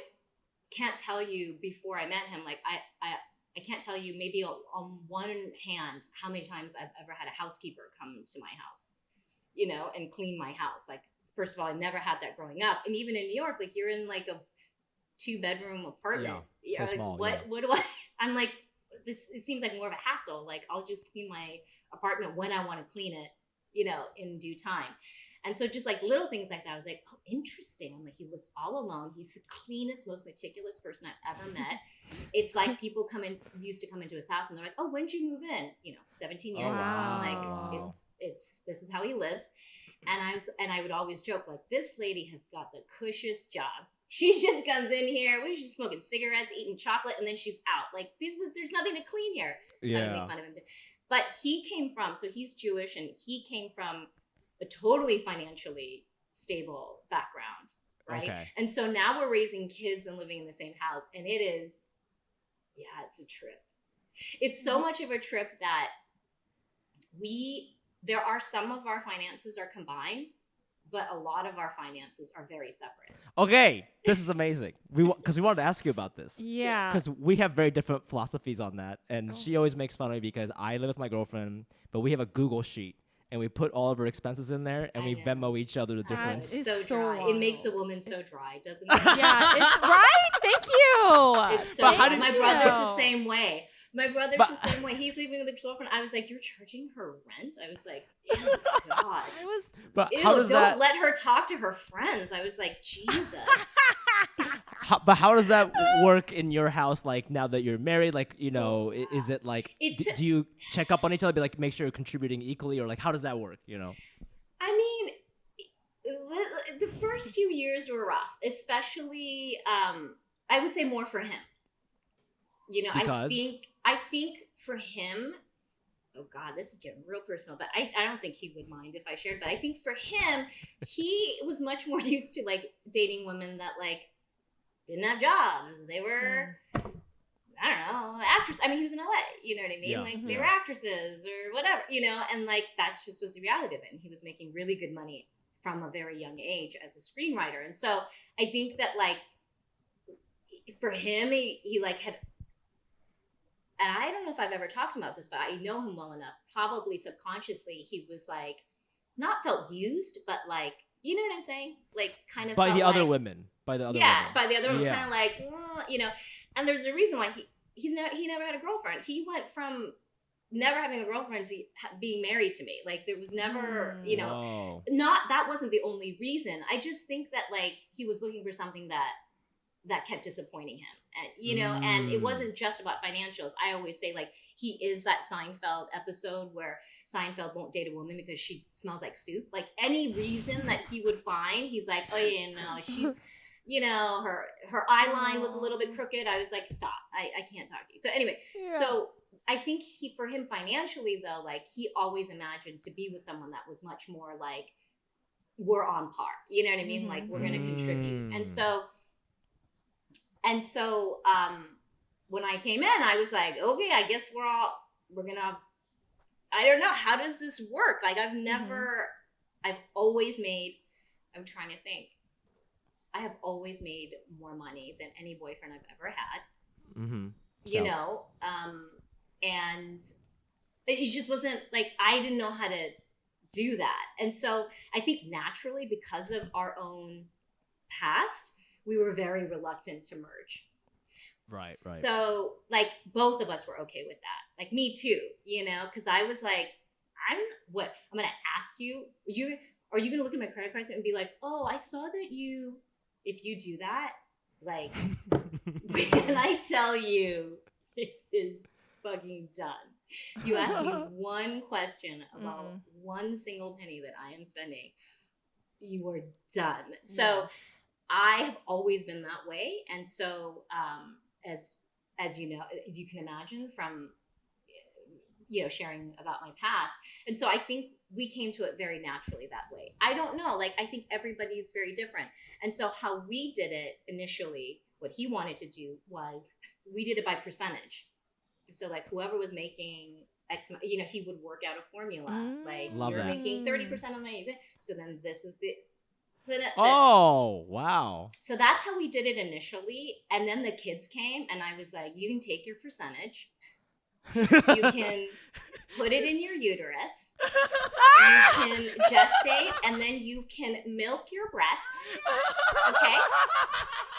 can't tell you before I met him, like, I can't tell you maybe on one hand how many times I've ever had a housekeeper come to my house, and clean my house. Like, first of all, I never had that growing up. And even in New York, like, you're in like a 2-bedroom apartment. Yeah, so like, small. What do I, I'm like, it seems like more of a hassle. Like, I'll just clean my apartment when I want to clean it, in due time. And so just like little things like that, I was like, oh, interesting. I'm like, he lives all alone. He's the cleanest, most meticulous person I've ever met. It's like people used to come into his house and they're like, oh, when did you move in? 17 years ago. I'm like, this is how he lives. And I would always joke, like, this lady has got the cushiest job. She just comes in here, she's smoking cigarettes, eating chocolate, and then she's out. Like, there's nothing to clean here. So I would make fun of him too. But so he's Jewish, and he came from a totally financially stable background, right? Okay. And so now we're raising kids and living in the same house, and it's a trip. It's so much of a trip that there are some of our finances are combined, but a lot of our finances are very separate. Okay, this is amazing. Because we wanted to ask you about this. Yeah. Because we have very different philosophies on that. And she always makes fun of me because I live with my girlfriend, but we have a Google sheet. And we put all of our expenses in there, and we Venmo each other the difference. It's so dry. It makes a woman so dry, doesn't it? Yeah, it's right. Thank you. It's so dry. My brother's the same way. The same way. He's leaving with a girlfriend. I was like, "You're charging her rent?" I was like, "Oh God." But Ew, how does don't let her talk to her friends. I was like, Jesus. But how does that work in your house? Like now that you're married, like is it like do you check up on each other, be like make sure you're contributing equally, or like how does that work? I mean, the first few years were rough, especially I would say more for him. Because? I think for him. Oh God, this is getting real personal, but I don't think he would mind if I shared. But I think for him, he was much more used to like dating women that like didn't have jobs. They were, I don't know, actors. I mean, he was in LA. You know what I mean? Yeah. Like they were actresses or whatever. And like that's just was the reality of it. And he was making really good money from a very young age as a screenwriter. And so I think that like for him, he like had. And I don't know if I've ever talked about this, but I know him well enough. Probably subconsciously, he was like, not felt used, but like, you know what I'm saying? Like, kind of by felt the other like, women, by the other yeah, women. by the other women, kind of like, And there's a reason why he never had a girlfriend. He went from never having a girlfriend to being married to me. Like there was never, not that wasn't the only reason. I just think that like he was looking for something that kept disappointing him. And and it wasn't just about financials. I always say like he is that Seinfeld episode where Seinfeld won't date a woman because she smells like soup. Like any reason that he would find, he's like, oh yeah, no, she, her eye line was a little bit crooked. I was like, stop, I can't talk to you. So anyway, so I think for him financially though, like he always imagined to be with someone that was much more like we're on par. You know what I mean? Mm-hmm. Like we're going to contribute. And so when I came in, I was like, okay, I guess we're going to, I don't know. How does this work? Like I've always made, I'm trying to think. I have always made more money than any boyfriend I've ever had. Mm-hmm. And it just wasn't like, I didn't know how to do that. And so I think naturally because of our own past, we were very reluctant to merge. Right. So like both of us were okay with that. Like me too, because I was like, I'm going to ask you, are you going to look at my credit cards and be like, oh, I saw that if you do that, like, when I tell you it is fucking done. You ask me one question about one single penny that I am spending, you are done. So I have always been that way. And so, as you know, you can imagine from, sharing about my past. And so I think we came to it very naturally that way. I don't know. Like, I think everybody's very different. And so how we did it initially, what he wanted to do was we did it by percentage. So like whoever was making X, he would work out a formula. Like you're making 30% of my, so then this is wow. So that's how we did it initially. And then the kids came and I was like, you can take your percentage. You can put it in your uterus. You can gestate and then you can milk your breasts. Okay?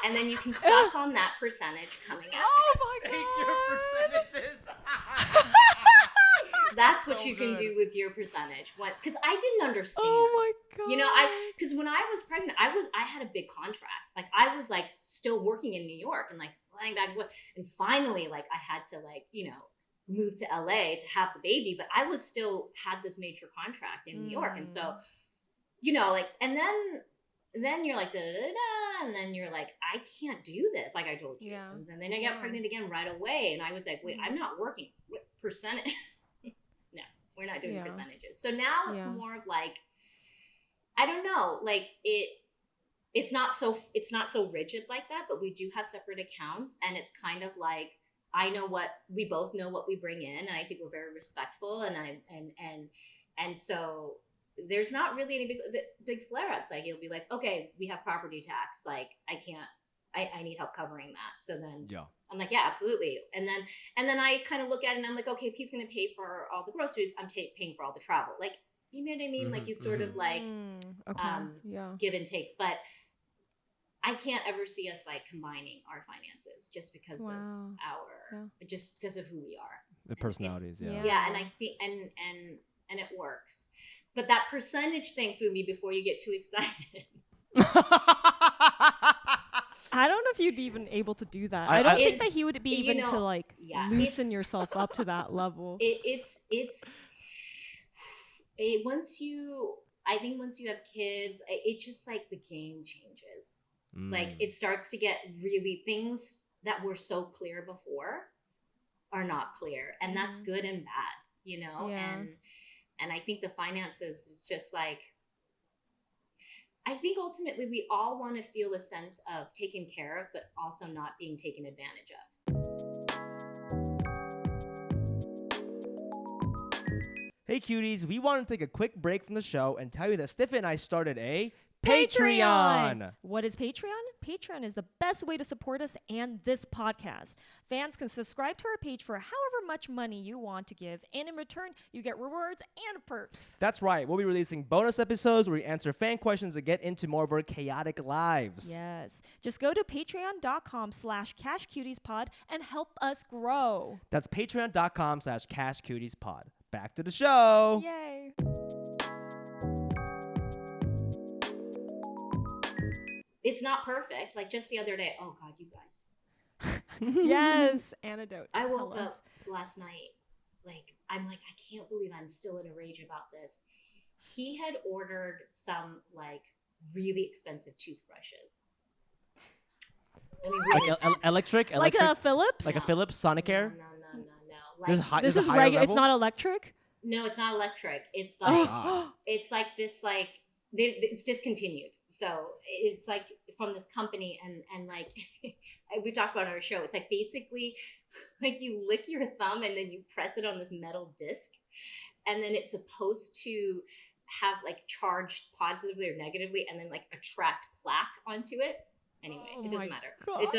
And then you can suck on that percentage coming out. Oh my God. Take your percentages. That's what you can do with your percentage. Because I didn't understand. Oh my God. Because when I was pregnant, I had a big contract. Like I was like still working in New York and like flying back and forth. And finally, like I had to like, move to LA to have the baby, but I was still had this major contract in New York. And so, like, and then you're like, da, da, da, da, and then you're like, I can't do this. Like I told you. Yeah. And then I got pregnant again right away. And I was like, wait, I'm not working. What percentage? No, we're not doing percentages. So now it's more of like, I don't know, like it's not so rigid like that, but we do have separate accounts and it's kind of like, I know what we both know what we bring in, and I think we're very respectful, and so there's not really any big flare ups. Like he'll be like, okay, we have property tax, like I can't, I need help covering that. So then I'm like, yeah, absolutely. And then I kind of look at it and I'm like, okay, if he's gonna pay for all the groceries, I'm paying for all the travel. Like, you know what I mean? Mm-hmm, like you sort of like give and take, but I can't ever see us like combining our finances just because of just because of who we are. The personalities, and and I think and it works. But that percentage thing threw me before you get too excited. I don't know if you'd be even able to do that. I don't think that he would be even to like loosen yourself up to that level. Once you have kids, it just like the game changes. Like it starts to get really, things that were so clear before are not clear, and that's good and bad, you know. And I think the finances is just like, I think ultimately we all want to feel a sense of taken care of, but also not being taken advantage of. Hey cuties, we want to take a quick break from the show and tell you that Steffi and I started a Patreon. What is Patreon? Patreon is the best way to support us and this podcast. Fans can subscribe to our page for however much money you want to give, and in return, you get rewards and perks. That's right. We'll be releasing bonus episodes where we answer fan questions and get into more of our chaotic lives. Yes. Just go to patreon.com/cashcutiespod and help us grow. That's patreon.com/cashcutiespod. Back to the show. Yay. It's not perfect. Like just the other day, oh God, you guys. Yes, antidote. I woke up last night, like, I'm like, I can't believe I'm still in a rage about this. He had ordered some like really expensive toothbrushes. I mean, really electric? Like a Philips? Like a Philips Sonicare? No. Like, this is regular. It's not electric? No, it's not electric. It's like it's like this like it's discontinued. So it's like from this company and like we talked about on our show. It's like basically like you lick your thumb and then you press it on this metal disc, and then it's supposed to have like charged positively or negatively, and then like attract plaque onto it. Anyway, it doesn't matter. God. It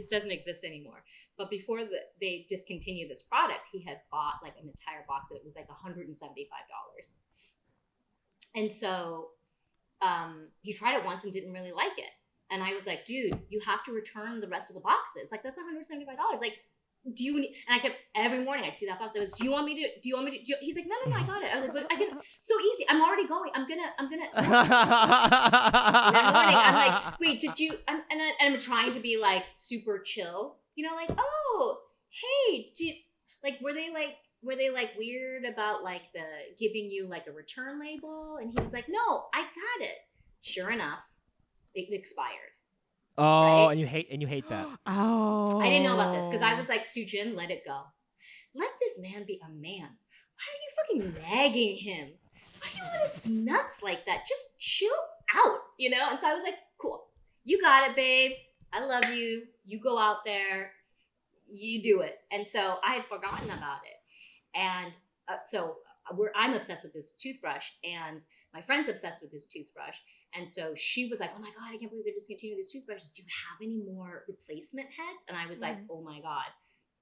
doesn't exist anymore. But before they discontinued this product, he had bought like an entire box of it. It was like $175. And so he tried it once and didn't really like it. And I was like, dude, you have to return the rest of the boxes. Like, that's $175. Like, do you need, and I kept, every morning I'd see that box. I was, do you want me to, he's like, no, I got it. I was like, but I can, so easy. I'm already going. I'm gonna. And that morning, I'm like, wait, did you, and I'm trying to be like super chill, you know, like, oh, hey, were they weird about like the giving you like a return label? And he was like, no, I got it. Sure enough, it expired. Oh, right? and you hate that. Oh. I didn't know about this because I was like, SuChin, let it go. Let this man be a man. Why are you fucking nagging him? Why are you on his nuts like that? Just chill out, you know? And so I was like, cool. You got it, babe. I love you. You go out there. You do it. And so I had forgotten about it. And I'm obsessed with this toothbrush, and my friend's obsessed with this toothbrush. And so she was like, oh my God, I can't believe they're discontinuing these toothbrushes. Do you have any more replacement heads? And I was like, oh my God,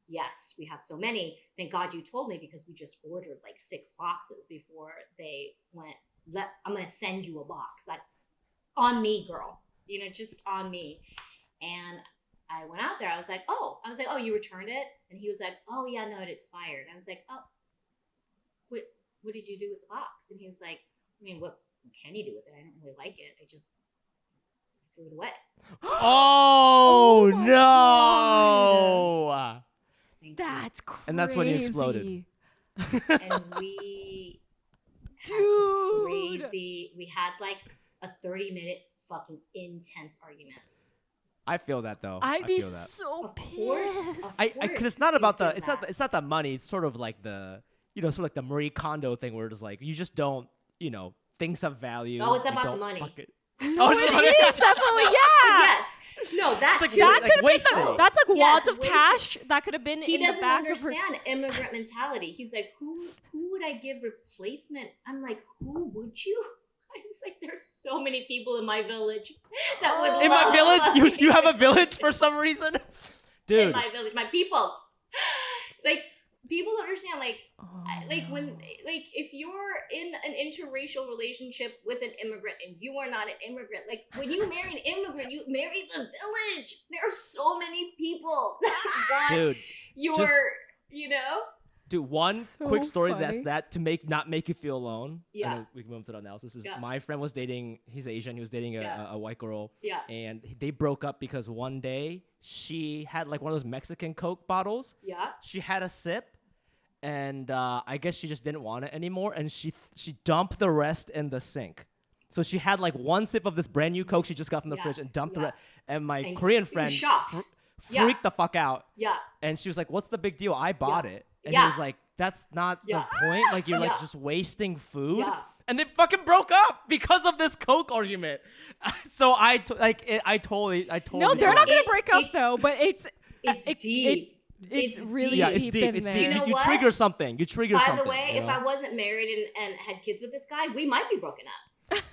yes, we have so many. Thank God you told me, because we just ordered like 6 boxes before they went, I'm going to send you a box. That's on me, girl. You know, just on me. And I went out there. I was like, oh, you returned it? And he was like, oh yeah, no, it expired. I was like, oh, what did you do with the box? And he was like, I mean, what can you do with it? I don't really like it. I just threw it away. Oh no! That's crazy. And that's when you exploded. And we we had like a 30-minute fucking intense argument. I feel that though. I'd be so pissed. Because it's not about it's not the money. It's sort of like the, you know, sort of like the Marie Kondo thing where it's like you just don't, you know, things have value. Oh, it's about the money. No, Oh, it it's- is definitely Yes. No, that It's like too. That Like could have been wasting. that's like Yeah, wads it's of wasting. cash that could have been He in the doesn't back of her. understand immigrant mentality. He's like, who would I give replacement? I'm like, who would you? I was like, there's so many people in my village that would In my love village, you have a village for some reason, in dude. my village, my peoples. Like people don't understand. Like when if you're in an interracial relationship with an immigrant and you are not an immigrant, like when you marry an immigrant, you marry the village. There are so many people that want Dude, your, just- you know. Dude, one So quick story funny. that's to not make you feel alone. Yeah. And we can move to the analysis. Is Yeah. my friend was dating. He's Asian. He was dating a white girl. Yeah. And they broke up because one day she had like one of those Mexican Coke bottles. Yeah. She had a sip, and I guess she just didn't want it anymore, and she dumped the rest in the sink. So she had like one sip of this brand new Coke she just got from the Yeah. fridge and dumped the Yeah. rest. And my And Korean he was friend shocked. Yeah. freaked the fuck out. Yeah. And she was like, "What's the big deal? I bought it." And he Yeah. was like, "That's not Yeah. the point. Like you're Yeah. like just wasting food." Yeah. And they fucking broke up because of this Coke argument. So I totally. No, they're not gonna It- break up it- though. But it's Deep. it's really yeah, it's deep deep. in It's there. deep. You know You what? trigger something. You trigger By something. the way, you if know? I wasn't married and had kids with this guy, we might be broken up.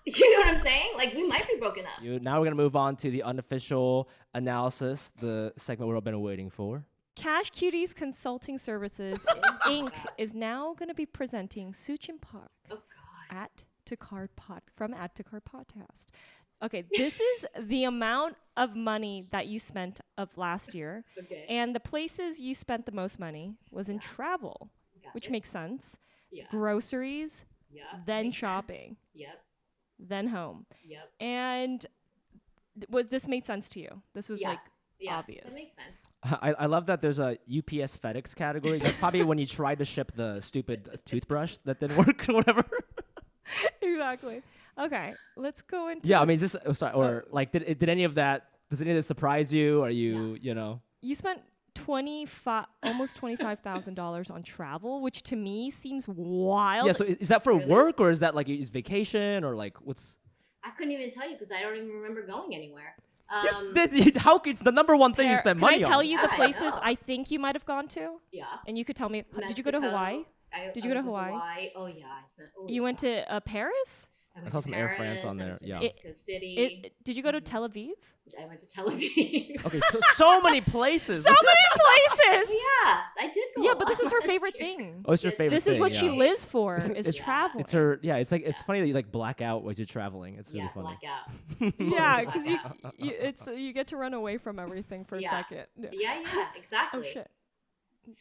You know what I'm saying? Like we might be broken up. Now we're gonna move on to the unofficial analysis, the segment we've all been waiting for. Cash Cuties Consulting Services Inc. is now going to be presenting SuChin Park Oh God. Add to Cart Podcast. Okay, this is the amount of money that you spent of last year, Okay. and the places you spent the most money was in travel, Got which it. makes sense. Yeah. Groceries, Yeah. then Makes sense. shopping, Yep. then home, Yep. and this made sense to you. This was Yes. like Yeah. obvious. That makes sense. I love that there's a UPS FedEx category. That's probably when you tried to ship the stupid toothbrush that didn't work or whatever. Exactly. Okay, let's go into Yeah, I mean, is this sorry, or like did any of that? Does any of this surprise you? Are you you know? You spent almost $25,000 on travel, which to me seems wild. Yeah. So is that for Really? work or is that like is vacation or like what's? I couldn't even tell you because I don't even remember going anywhere. Yes, how it's the number one thing you spend Can money I tell on. you Yeah, the I places know. I think you might have gone to, Yeah. and you could tell me. Did you go to Mexico. Hawaii? Did you go to Hawaii? Oh yeah, I spent. Oh, You went yeah. to Paris? I went saw to some Air France Paris, on I there, went to yeah. Mexico City. Did you go to Tel Aviv? I went to Tel Aviv. Okay, so many places. So many places. Yeah, I did go. Yeah, a but this lot is her last favorite year. thing. Oh, it's your This- favorite This is thing, what yeah. she lives for, It's- is it's- travel. It's her. Yeah, it's like it's funny that you like black out as you're traveling. It's really Yeah, funny. blackout. Yeah, because Blackout. you get to run away from everything for a Yeah. second. Yeah, exactly. Oh shit.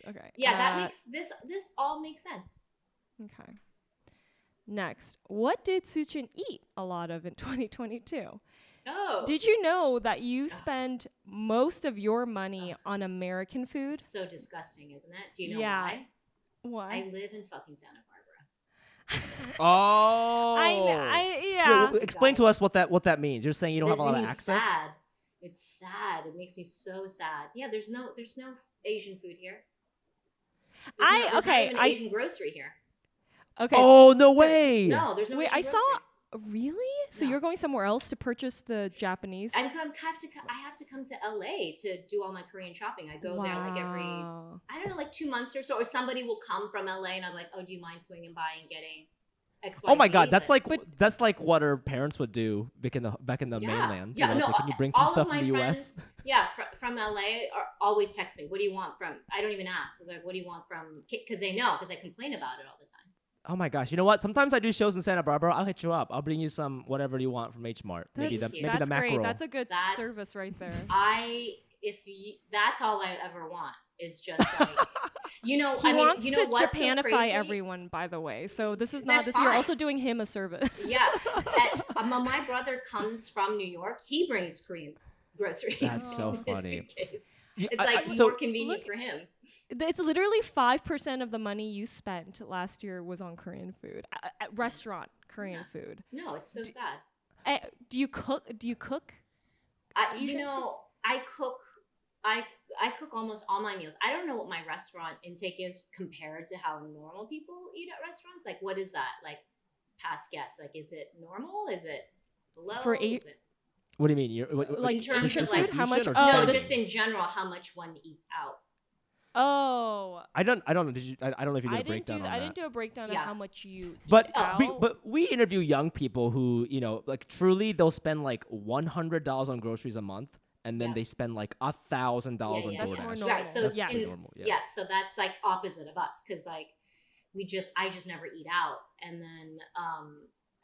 Okay. Yeah, that makes this all makes sense. Okay. Next, what did SuChin eat a lot of in 2022? Oh, Did you know that you spend most of your money on American food? it's so disgusting, isn't it? Do you know Yeah. why? Why? I live in fucking Santa Barbara. Oh. Yeah. well, explain to us what that means. You're saying you don't have a lot of It's access. Sad. It's sad. It makes me so sad. Yeah, there's no Asian food here. There's not even an Asian grocery here. Okay. Oh no way. No, there's no. Wait, Asian I saw. grocery. Really? So No. you're going somewhere else to purchase the Japanese? I have to come to LA to do all my Korean shopping. I go there like every Wow. I don't know, like 2 months or so, or somebody will come from LA and I'm like, oh, do you mind swinging by and getting X, Y, Oh my Z? God, that's But- like that's like what our parents would do back in the mainland. Yeah, You know, it's no, like, can you bring some all stuff of from the my U.S.? friends, yeah, from LA are always text me. What do you want from? I don't even ask. They're like, what do you want from? Because they know, because I complain about it all the time. Oh my gosh, you know what? Sometimes I do shows in Santa Barbara. I'll hit you up. I'll bring you some whatever you want from H Mart. Maybe That's the cute. maybe the That's mackerel. great. That's a good That's- service right there. That's all I ever want is just like, He I mean, wants you know to what's so Japanify crazy? everyone, by the way. So this is not That's this. You're fine. also doing him a service. Yeah, my brother comes from New York. He brings Korean groceries. That's so in his funny. suitcase. Yeah, It's like so more convenient look- for him. It's literally 5% of the money you spent last year was on Korean food, at restaurant Korean food. No, it's so sad. Do you cook? Do you cook? Asian I cook. I cook almost all my meals. I don't know what my restaurant intake is compared to how normal people eat at restaurants. Like, what is that? Like past guests? Like, is it normal? Is it below? For Is it What do you mean? like in terms of food? like How much? or Oh, no, spending? just in general, how much one eats out? Oh, I don't know. Did you? I don't know if you did I a breakdown didn't do on I that. didn't do a breakdown Yeah. of how much you But eat out. we interview young people who, you know, like truly they'll spend like $100 on groceries a month, and then Yeah. they spend like $1,000 on Yeah, That's DoorDash. more normal. Right. So it's Yes. in, normal. Yeah. yeah. So that's like opposite of us, because like I just never eat out, and then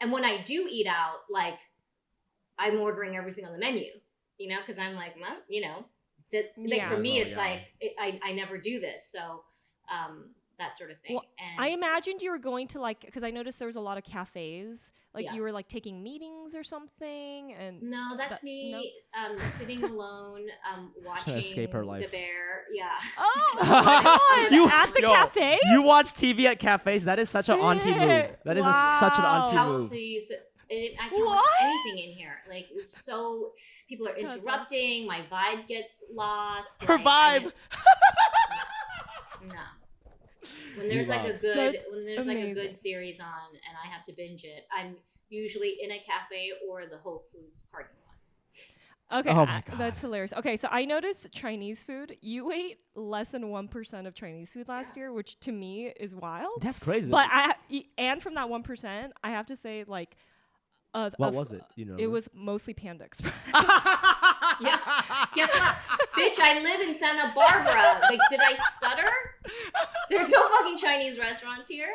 and when I do eat out, like I'm ordering everything on the menu, you know, because I'm like, well, you know, like Yeah. for me, Well, it's yeah. like I never do this, so that sort of thing. Well, And I imagined you were going to like, because I noticed there was a lot of cafes, like Yeah. you were like taking meetings or something, and no, that's that- me sitting alone, watching Trying to escape her the life. bear. Yeah. Oh my God, You- at the yo, cafe? You watch TV at cafes? That is such an auntie move. Sick. That is such an auntie How move. else do you? I can't watch What? anything in here. Like it's so people are That's awesome. interrupting. My vibe gets lost. Her like, I vibe. get- No. When there's like a love. good That's like a amazing. good series on and I have to binge it, I'm usually in a cafe or the Whole Foods parking lot. Okay, Oh my God. that's hilarious. Okay, so I noticed Chinese food. You ate less than 1% of Chinese food last year, which to me is wild. That's crazy. But and from that 1%, I have to say, like, what was it? You know, It was mostly Panda Express. Yeah. Guess what? Bitch, I live in Santa Barbara. Like, did I stutter? There's no fucking Chinese restaurants here.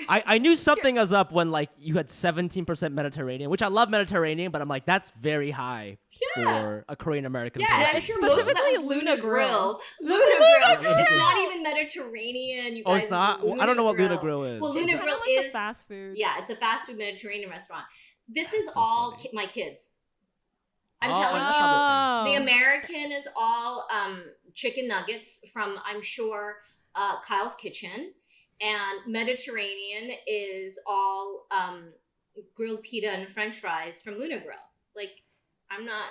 I knew something was up when like you had 17% Mediterranean, which I love Mediterranean, but I'm like that's very high for a Korean American. Yeah, person. and I'm sure most of that Specifically was Luna Grill. Luna Grill. Luna It's Grill. not even Mediterranean. You Oh, guys, it's not. I don't know what Luna Grill is. Well, It's Luna kinda Grill like is the fast food. Yeah, it's a fast food Mediterranean restaurant. This is so all funny. my kids. I'm Oh, telling that's you. how The American is all chicken nuggets from, I'm sure, Kyle's Kitchen. And Mediterranean is all grilled pita and french fries from Luna Grill. Like, I'm not,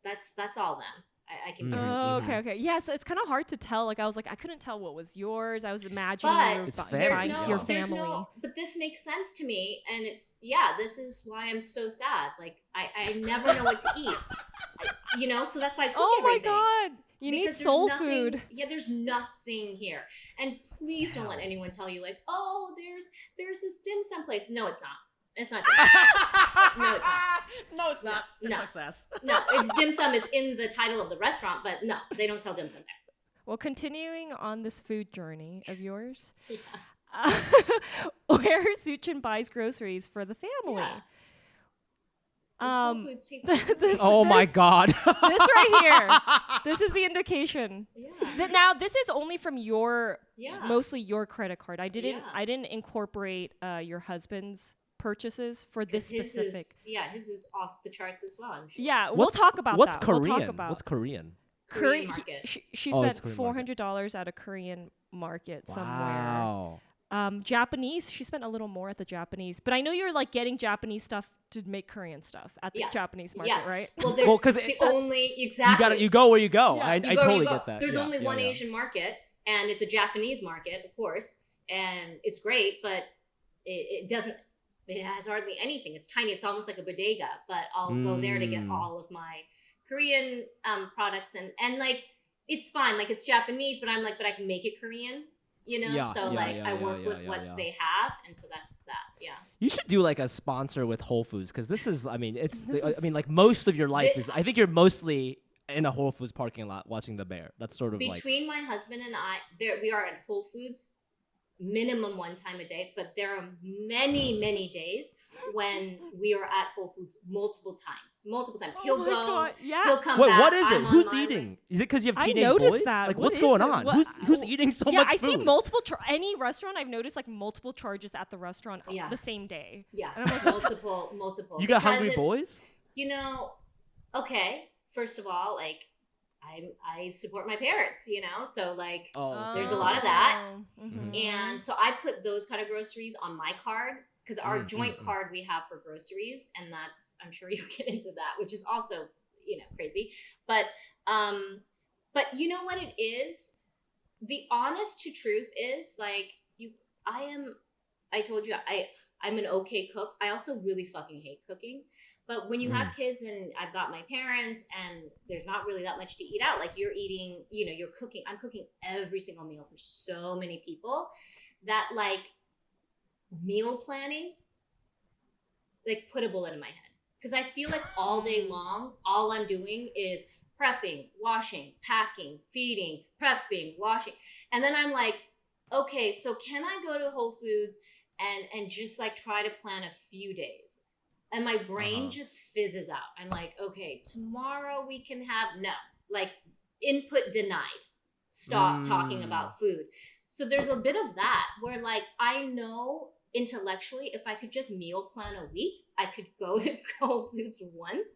that's all them. I can guarantee Oh, that. okay. Yeah, so it's kind of hard to tell. Like, I was like, I couldn't tell what was yours. I was imagining But you were It's buying family, for yeah. your there's family. but this makes sense to me, and it's this is why I'm so sad. Like I never know what to eat, you know. So that's why I cook Oh my everything. God. You need Because there's soul nothing- food. Yeah, there's nothing here, and please don't let anyone tell you like, oh, there's this dim sum place. No, it's not. It's not. Dim sum. No, it's not. No, it's not. No. It's success. No, it's dim sum is in the title of the restaurant, but no, they don't sell dim sum there. Well, continuing on this food journey of yours, Yeah. where SuChin buys groceries for the family. Yeah. Um, Whole Foods tastes this- Oh my this- God. This right here. This is the indication. Yeah. Now, this is only from your Yeah. mostly your credit card. I didn't. Yeah. I didn't incorporate your husband's purchases for this 'Cause his specific. his is off the charts as well. I'm sure. Yeah, we'll talk about What's that. Korean? We'll talk about What's Korean? Korean He- market. she Oh, it's spent Korean market. $400 at a Korean market somewhere. Wow. Japanese, she spent a little more at the Japanese, but I know you're like getting Japanese stuff to make Korean stuff at the Yeah. Japanese market, Yeah. right? Well, there's Well, 'cause the that's- only exactly. You go where you go. Yeah. I You go, totally you go. get that. There's Yeah, only yeah, one yeah. Asian market, and it's a Japanese market, of course, and it's great, but it doesn't. It has hardly anything. It's tiny. It's almost like a bodega, but I'll go there to get Mm. all of my Korean products, and like it's fine. Like it's Japanese, but I'm like, but I can make it Korean. You know, Yeah, so yeah, like yeah, I yeah, work yeah, with yeah, what yeah. they have, and so that's that. Yeah. You should do like a sponsor with Whole Foods because this is. I mean, it's. This I is- mean, like most of your life Thi- is. I think you're mostly in a Whole Foods parking lot watching the bear. That's sort of like. Between my husband and I, we are at Whole Foods minimum one time a day, but there are many days when we are at Whole Foods multiple times. He'll Oh my go, God, yeah. he'll come Wait, back. what is it? I'm on Who's my way. eating? Is it because you have I teenage noticed boys? that. Like, What what's is going it? on? What- Who's eating so yeah, much I food? see multiple. Any restaurant I've noticed like multiple charges at the restaurant Yeah. the same day. Yeah, And I'm like, multiple. You got Because hungry it's- boys? You know, okay. First of all, like I support my parents. You know, so like. Oh, There's a lot of that. Mhm. And so I put those kind of groceries on my card because our joint mm. card we have for groceries, and that's I'm sure you'll get into that, which is also crazy. But you know what it is? The honest to truth is like I told you I'm an okay cook. I also really fucking hate cooking. But when you have kids and I've got my parents and there's not really that much to eat out, like you're eating, you know, you're cooking. I'm cooking every single meal for so many people that like meal planning, like put a bullet in my head. Because I feel like all day long, all I'm doing is prepping, washing, packing, feeding, prepping, washing. And then I'm like, okay, so can I go to Whole Foods and just like try to plan a few days? And my brain just fizzes out. I'm like, okay, tomorrow we can have, no, like input denied. Stop talking about food. So there's a bit of that where like, I know intellectually, if I could just meal plan a week, I could go to Whole Foods once.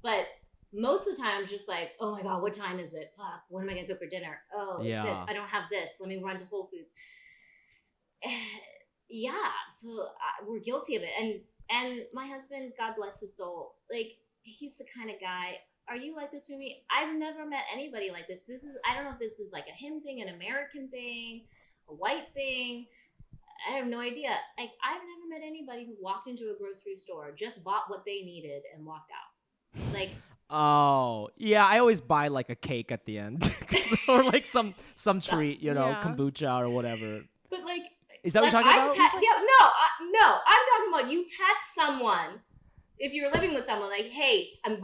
But most of the time I'm just like, oh my God, what time is it? Fuck, what am I gonna cook for dinner? Oh, it's this, I don't have this. Let me run to Whole Foods. So we're guilty of it. And my husband, God bless his soul, like he's the kind of guy, are you like this to me? I've never met anybody like this. I don't know if this is like a him thing, an American thing, a white thing. I have no idea. Like I've never met anybody who walked into a grocery store, just bought what they needed and walked out. Like, oh yeah, I always buy like a cake at the end or like some treat, you know, kombucha or whatever. But like, is that what you're talking about? No. I'm talking about you text someone if you're living with someone like, hey, I'm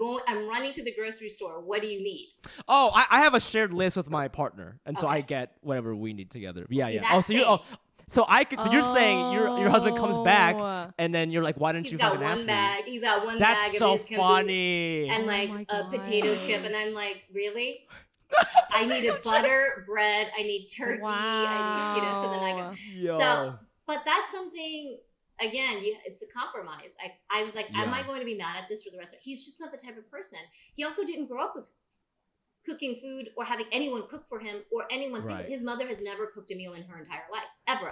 running to the grocery store. What do you need? Oh, I have a shared list with my partner, and so I get whatever we need together. Yeah, yeah. Oh, so so you're saying your husband comes back, and then you're like, why didn't you fucking ask me? He's got one That's bag so of his funny. and like a potato chip, and I'm like, really? I needed butter, bread, I need turkey, I need, so then I go. Yo. So, but that's something, again, it's a compromise. I was like, am I going to be mad at this for the rest of it? He's just not the type of person. He also didn't grow up with cooking food or having anyone cook for him or anyone. His mother has never cooked a meal in her entire life. Ever.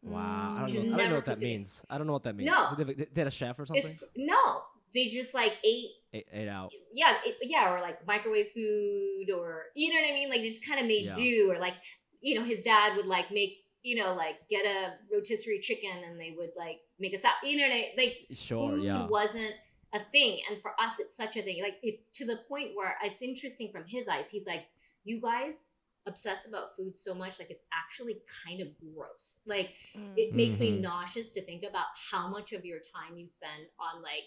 Wow. I don't know what that means. I don't know what that means. No. So they had a chef or something? No. They just like ate out. Yeah, or like microwave food, or you know what I mean? Like they just kind of made do, or like, his dad would like make, like get a rotisserie chicken and they would like make a salad. You know what I mean? Like food wasn't a thing. And for us, it's such a thing. Like to the point where it's interesting from his eyes. He's like, you guys obsess about food so much, like it's actually kind of gross. Like it makes me nauseous to think about how much of your time you spend on like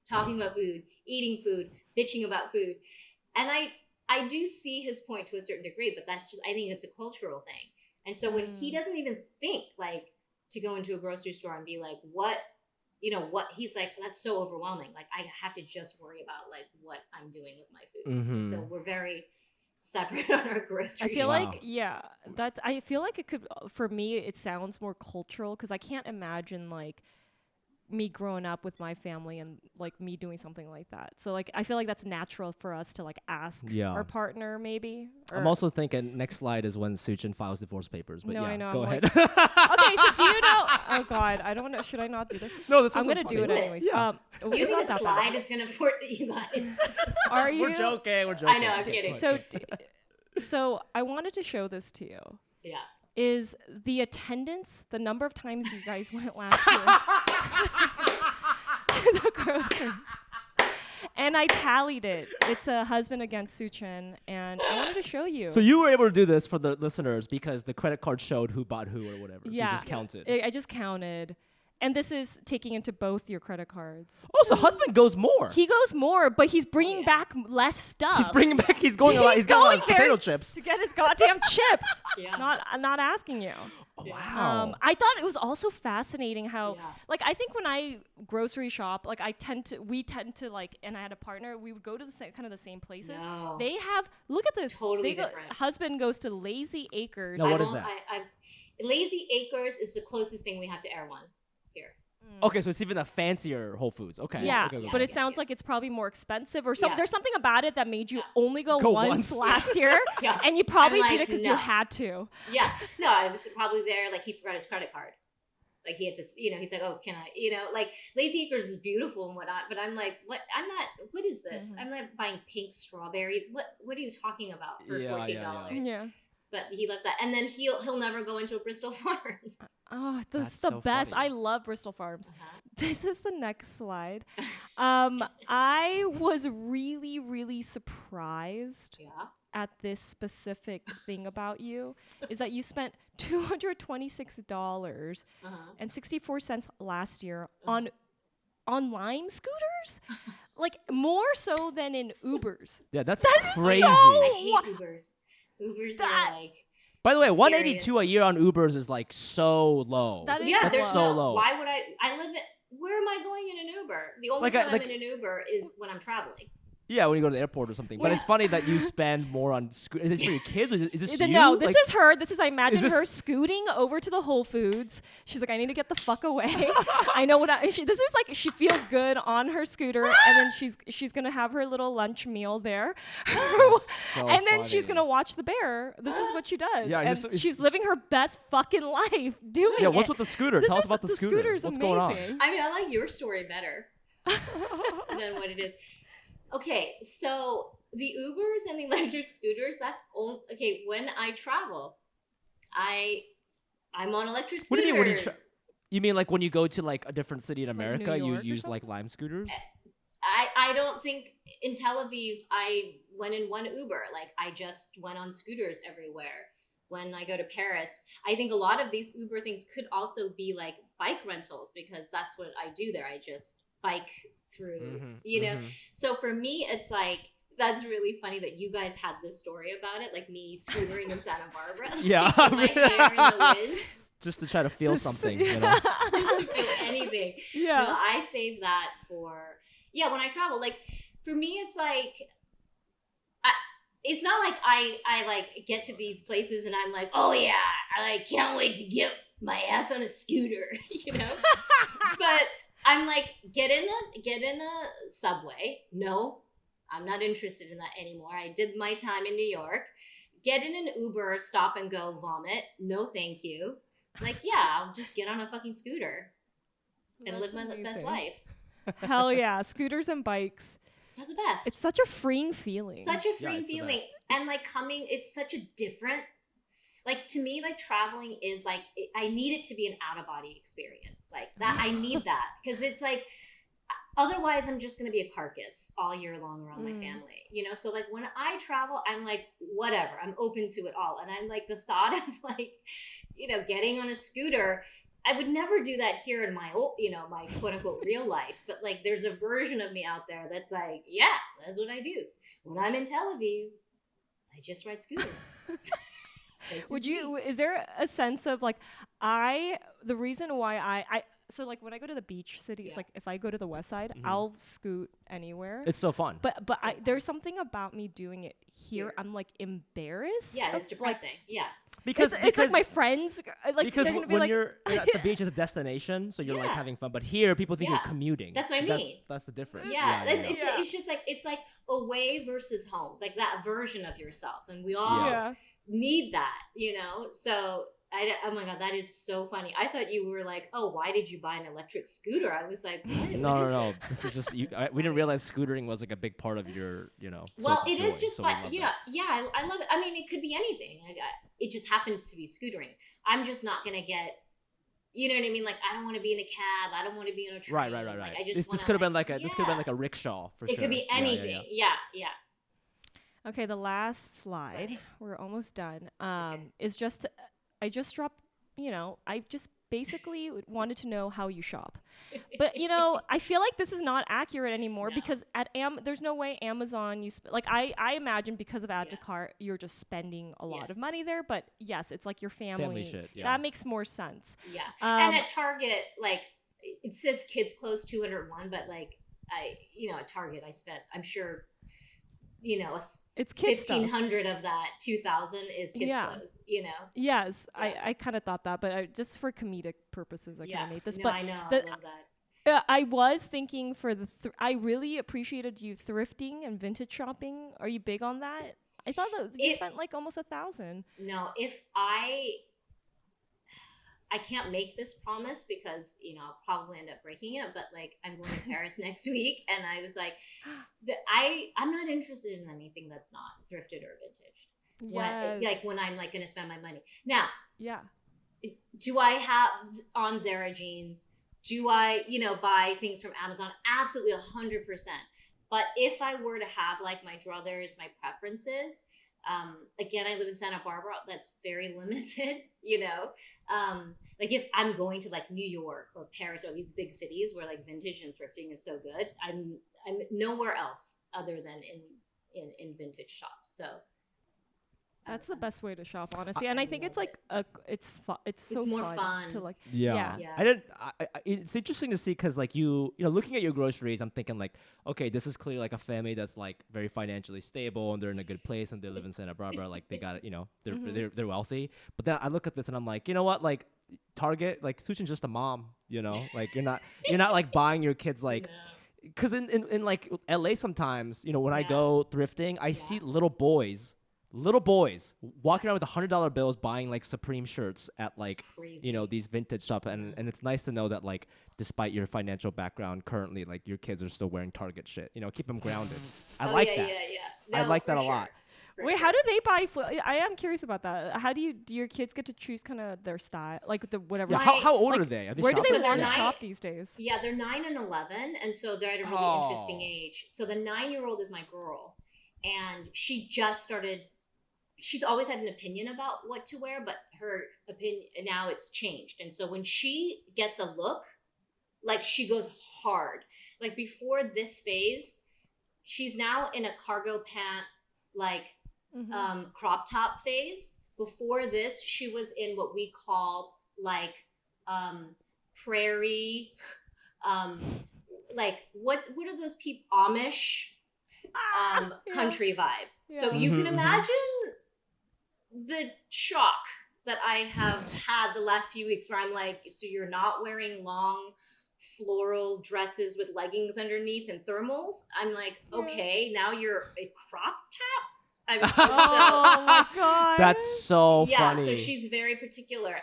talking about food, eating food, bitching about food. And I do see his point to a certain degree, but that's just, I think it's a cultural thing. And so when he doesn't even think like to go into a grocery store and be like, what, he's like, that's so overwhelming. Like I have to just worry about like what I'm doing with my food. So we're very separate on our grocery. I feel I feel like it could, for me, it sounds more cultural because I can't imagine like me growing up with my family and like me doing something like that. So like I feel like that's natural for us to like ask our partner maybe. I'm also thinking next slide is when SuChin files divorce papers. But I know. Go ahead. Okay, so do you know? Oh God, I don't know. Should I not do this? No, this. I'm gonna do it anyways. Yeah. Using the slide is gonna force you guys. Are you? We're joking. I know. I'm kidding. So I wanted to show this to you. Yeah. Is the attendance, the number of times you guys went last year to the groceries. And I tallied it. It's a husband against SuChin, and I wanted to show you. So you were able to do this for the listeners because the credit card showed who bought who or whatever. So you just counted. I just counted. And this is taking into both your credit cards. Oh, so husband goes more. He goes more, but he's bringing back less stuff. He's bringing back. He's going a lot. He's going like potato chips to get his goddamn chips. Not asking you. Oh, wow. I thought it was also fascinating how, like, I think when I grocery shop, like, we tend to like, and I had a partner, we would go to the the same places. No. They have, look at this. Totally different. Husband goes to Lazy Acres. No, what is that? Lazy Acres is the closest thing we have to Erewhon here. Okay, so it's even a fancier Whole Foods. Okay. Yeah, okay, but it sounds like it's probably more expensive or something. There's something about it that made you only go once last year, and you probably did it because you had to. Yeah, no, I was probably there. Like he forgot his credit card. Like he had to, he's like, oh, can I, like Lazy Acres is beautiful and whatnot, but I'm like, what what is this? I'm not buying pink strawberries. What are you talking about for $14? Yeah. But he loves that, and then he'll never go into a Bristol Farms. Oh, this That's is the so best. funny. I love Bristol Farms. Uh-huh. This is the next slide. I was really, really surprised Yeah. at this specific thing about you is that you spent $226 Uh-huh. and 64 cents last year on Lime scooters, like more so than in Ubers. Yeah, that's That is crazy. so- I hate Ubers. Ubers That- are like. By the way, Serious. 182 a year on Ubers is like so low. That is Yeah, That's there's so no. low. Why would I live it? Where am I going in an Uber? The only Like, time like- I'm in an Uber is when I'm traveling. Yeah, when you go to the airport or something. But Yeah. it's funny that you spend more on scooters. Is this for your kids? Or is this you? No, this Like, is her. This is, I imagine this- her scooting over to the Whole Foods. She's like, I need to get the fuck away. I know what this is like. She feels good on her scooter, and then she's gonna have her little lunch meal there, so and then she's funny. gonna watch the bear. This is what she does. Yeah, and it's- she's living her best fucking life doing it. Yeah, what's with the scooter? This Tell us is- about the scooter. scooter's What's going on? amazing. I mean, I like your story better than what it is. Okay, so the Ubers and the electric scooters, that's all. Okay, when I travel, I'm on electric scooters. What do you mean when you You mean like when you go to like a different city in New America, you York or use something? like Lime scooters? I don't think in Tel Aviv I went in one Uber. Like I just went on scooters everywhere. When I go to Paris, I think a lot of these Uber things could also be like bike rentals because that's what I do there. I just bike through, you know. So for me, it's like that's really funny that you guys had this story about it, like me scootering in Santa Barbara. Yeah. with my hair in the wind, Just to try to feel This- something, you know? just to feel anything. Yeah. No, I save that for when I travel. Like for me, it's like it's not like I like get to these places and I'm like, oh yeah, I like can't wait to get my ass on a scooter, you know. But I'm like, get in a subway. No, I'm not interested in that anymore. I did my time in New York. Get in an Uber, stop and go, vomit. No, thank you. Like, yeah, I'll just get on a fucking scooter and That's live my best amazing. life. Hell yeah, scooters and bikes. They're the best. It's such a freeing feeling. Such a Yeah, freeing it's the feeling. best. And like coming, it's such a different, like to me, like traveling is like, I need it to be an out of body experience. Like that, I need that. Because it's like, otherwise I'm just going to be a carcass all year long around my family, you know? So like when I travel, I'm like, whatever, I'm open to it all. And I'm like, the thought of like, you know, getting on a scooter, I would never do that here in my old, you know, my quote unquote real life. But like, there's a version of me out there that's like, yeah, that's what I do. When I'm in Tel Aviv, I just ride scooters. That's Would just you? me. Is there a sense of like the reason why I so like when I go to the beach cities, Yeah. like if I go to the west side, I'll scoot anywhere. It's so fun. But So there's something about me doing it here. Here. I'm like embarrassed. Yeah, of, that's depressing. Yeah. because it's like my friends like because they're gonna be when like, you're at the beach, it's a destination, so you're like Yeah. having fun. But here, people think Yeah. you're commuting. That's what I mean. That's the difference. Yeah, and yeah. It's just like it's like away versus home, like that version of yourself, and we all yeah. need that, you know. So oh my god, that is so funny. I thought you were like, oh, why did you buy an electric scooter? I was like, what? No. This is just we didn't realize scootering was like a big part of your, Well, source of it is joy, just so we fun. love Yeah, that. yeah, I love it. I mean, it could be anything. Like, it just happens to be scootering. I'm just not gonna get. You know what I mean? Like, I don't want to be in a cab. I don't want to be on a train. Right. Like, I just This wanna, could have been like a yeah. this could have been like a rickshaw for It sure. could be Yeah, anything. yeah. Yeah. Okay, the last slide. Slide. We're almost done. Okay. Is just I just dropped. I just basically wanted to know how you shop. But I feel like this is not accurate anymore No. because at there's no way Amazon I imagine because of add to Yeah. cart you're just spending a lot Yes. of money there. But yes, it's like your family. shit, yeah. That makes more sense. Yeah. Um, And at Target, like it says kids clothes 201, but like at Target I spent, I'm sure, It's kids stuff. 1,500 of that 2,000 is kids Yeah. clothes, Yes, Yeah. I kind of thought that, but just for comedic purposes, I kind Yeah. of made this. No, But I know. the- I love that. I was thinking for I really appreciated you thrifting and vintage shopping. Are you big on that? I thought that you spent like almost 1,000. No, if I can't make this promise because I'll probably end up breaking it, but like I'm going to Paris next week, and I was like, I'm not interested in anything that's not thrifted or vintage. Yes. like when I'm like going to spend my money. Now, Yeah. do I have on Zara jeans? Do I, buy things from Amazon? Absolutely 100%. But if I were to have like my druthers, my preferences, again, I live in Santa Barbara. That's very limited, like if I'm going to like New York or Paris or these big cities where like vintage and thrifting is so good, I'm nowhere else other than in vintage shops. So that's the best way to shop, honestly. And I think it's like it's fun. It's so more fun fun to like. Yeah. Yeah, It's interesting to see because like you know looking at your groceries, I'm thinking like, okay, this is clearly like a family that's like very financially stable and they're in a good place and they live in Santa Barbara, like they got it, they're wealthy. But then I look at this and I'm like, you know what, like Target, like SuChin's just a mom, like you're not like buying your kids like. Because in like LA sometimes, when I go thrifting, I see little boys walking around with $100 bills buying like Supreme shirts at like these vintage shops, and it's nice to know that like despite your financial background currently, like your kids are still wearing Target shit. Keep them grounded. I like that. No, I like that a sure. lot. Wait, how do they buy? I am curious about that. How do your kids get to choose kind of their style, like the whatever? Yeah, how old are they? Where do they shopping? want to So they're shop these days? Yeah, they're 9 and 11, and so they're at a really interesting age. So the 9-year-old is my girl, and she just started. She's always had an opinion about what to wear, but her opinion now it's changed. And so when she gets a look, like she goes hard. Like before this phase, she's now in a cargo pant, like crop top phase. Before this, she was in what we call like prairie, like what are those people, Amish country vibe. Yeah. So you can imagine the shock that I have had the last few weeks where I'm like, so you're not wearing long floral dresses with leggings underneath and thermals? I'm like, okay, now you're a crop top? Oh my god. That's so funny. So she's very particular,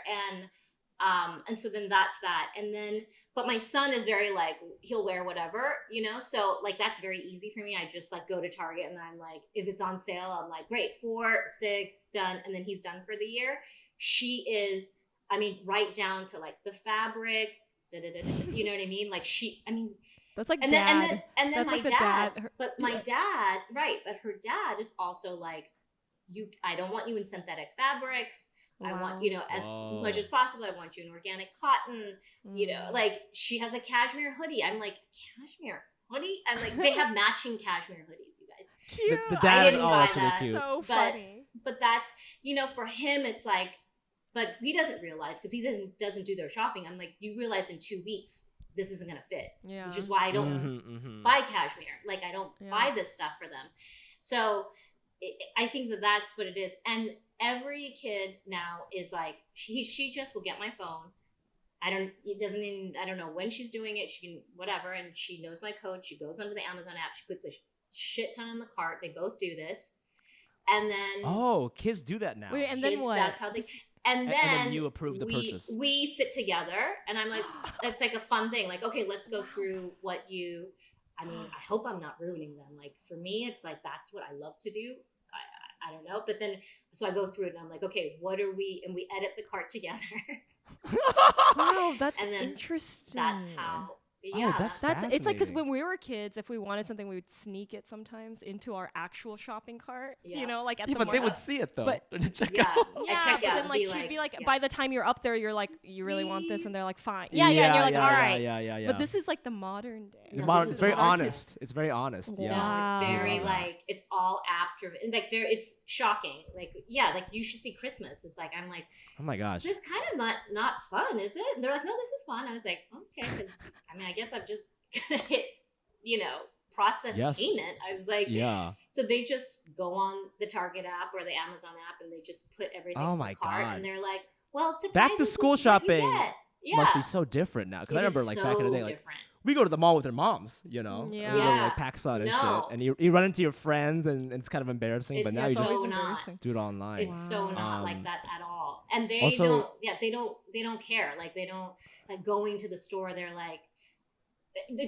and so then that's that. And then but my son is very like, he'll wear whatever, so like that's very easy for me. I just like go to Target and I'm like, if it's on sale, I'm like, great, 4, 6, done. And then he's done for the year. She is, right down to like the fabric, you know what I mean? Like that's like and dad. Then that's my like the dad. But my dad, right? But her dad is also like, I don't want you in synthetic fabrics. Wow. I want, as much as possible. I want you in organic cotton. Like she has a cashmere hoodie. I'm like, cashmere hoodie? I'm like, they have matching cashmere hoodies, you guys. Cute. The dad, I didn't buy that's that. really cute. So funny. But that's, for him, it's like, but he doesn't realize because he doesn't do their shopping. I'm like, you realize in 2 weeks this isn't gonna fit. Yeah. Which is why I don't buy cashmere. Like I don't buy this stuff for them. So I think that's what it is. And every kid now is like, she just will get my phone. I don't know when she's doing it. She can, whatever. And she knows my code. She goes onto the Amazon app. She puts a shit ton in the cart. They both do this. And then. Kids do that now. Wait, and then what? That's how they. And then you approve the purchase. We sit together and I'm like, it's like a fun thing. Like, okay, let's go through what you, I hope I'm not ruining them. Like for me, it's like, that's what I love to do. I don't know. But then, so I go through it and I'm like, okay, what are we? And we edit the cart together. Wow, that's interesting. That's how. That's it's like because when we were kids, if we wanted something, we would sneak it sometimes into our actual shopping cart. Like at the but they would see it though. But check yeah, out. check but out. then like she'd be like, by the time you're up there, you're like, you really want this, and they're like, fine. Yeah, and you're like, all right. Yeah. But this is like the modern day. It's very honest. It's very honest. Yeah. No, it's very like it's all app driven. Like it's shocking. Like like you should see Christmas. It's like I'm like, oh my gosh, this is kind of not fun, is it? And they're like, no, this is fun. I was like, okay, because I guess I'm just gonna hit, process payment. I was like, So they just go on the Target app or the Amazon app and they just put everything in the cart and they're like, well, back to school shopping must be Yeah. so different now because I remember like so back in the day, like different. we go to the mall with our moms, We go to like PacSun and shit, and you run into your friends and it's kind of embarrassing. But now you just do it online. It's so not like that at all. And they also, they don't care. Like they don't like going to the store. They're like,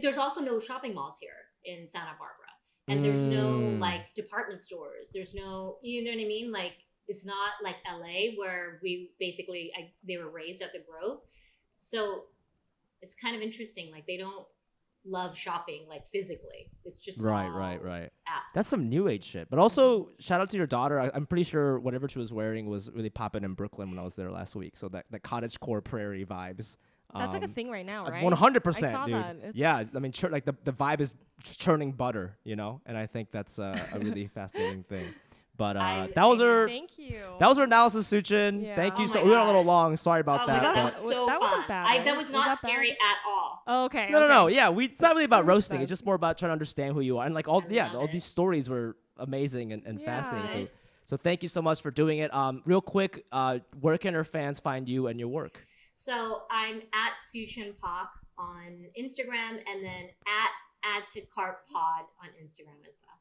there's also no shopping malls here in Santa Barbara. and there's no like department stores. There's no, you know what I mean? Like it's not like LA where we basically they were raised at the Grove, so it's kind of interesting. Like they don't love shopping like physically. It's just right. apps. That's some new age shit. But also, shout out to your daughter. I'm pretty sure whatever she was wearing was really popping in Brooklyn when I was there last week. So that cottagecore prairie vibes. That's like a thing right now, right? 100%, I saw dude. that. Yeah, I mean, like the vibe is churning butter, you know, and I think that's a really fascinating thing. But that was our thank you. That was our analysis, SuChin. Yeah. Thank you. Oh so my we went a God. little long. Sorry about that. That but- was so that fun. wasn't bad, right? That was not Was that bad? scary at all. Oh, okay. No. Yeah, it's not really about roasting. bad. It's just more about trying to understand who you are, and like all I love all it. these stories were amazing and Yeah. fascinating. So thank you so much for doing it. Real quick, where can our fans find you and your work? So I'm at SuChin Park on Instagram, and then at Add to Cart Pod on Instagram as well.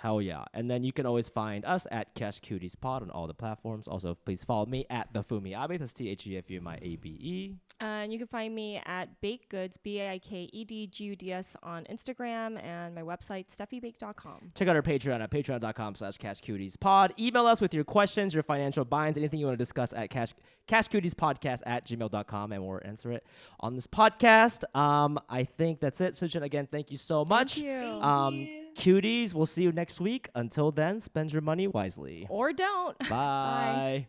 Hell yeah. And then you can always find us at Cash Cuties Pod on all the platforms. Also, please follow me at the Fumiabe. That's TheFumiABE. And you can find me at Baked Goods, BAIKEDGUDS on Instagram, and my website, SteffiBake.com. Check out our Patreon at patreon.com/CashCutiesPod. Email us with your questions, your financial binds, anything you want to discuss at cashcutiespodcast@gmail.com, and we'll answer it on this podcast. I think that's it. SuChin, again, thank you so much. Thank you. Thank you. Cuties, we'll see you next week. Until then, spend your money wisely. Or don't. Bye.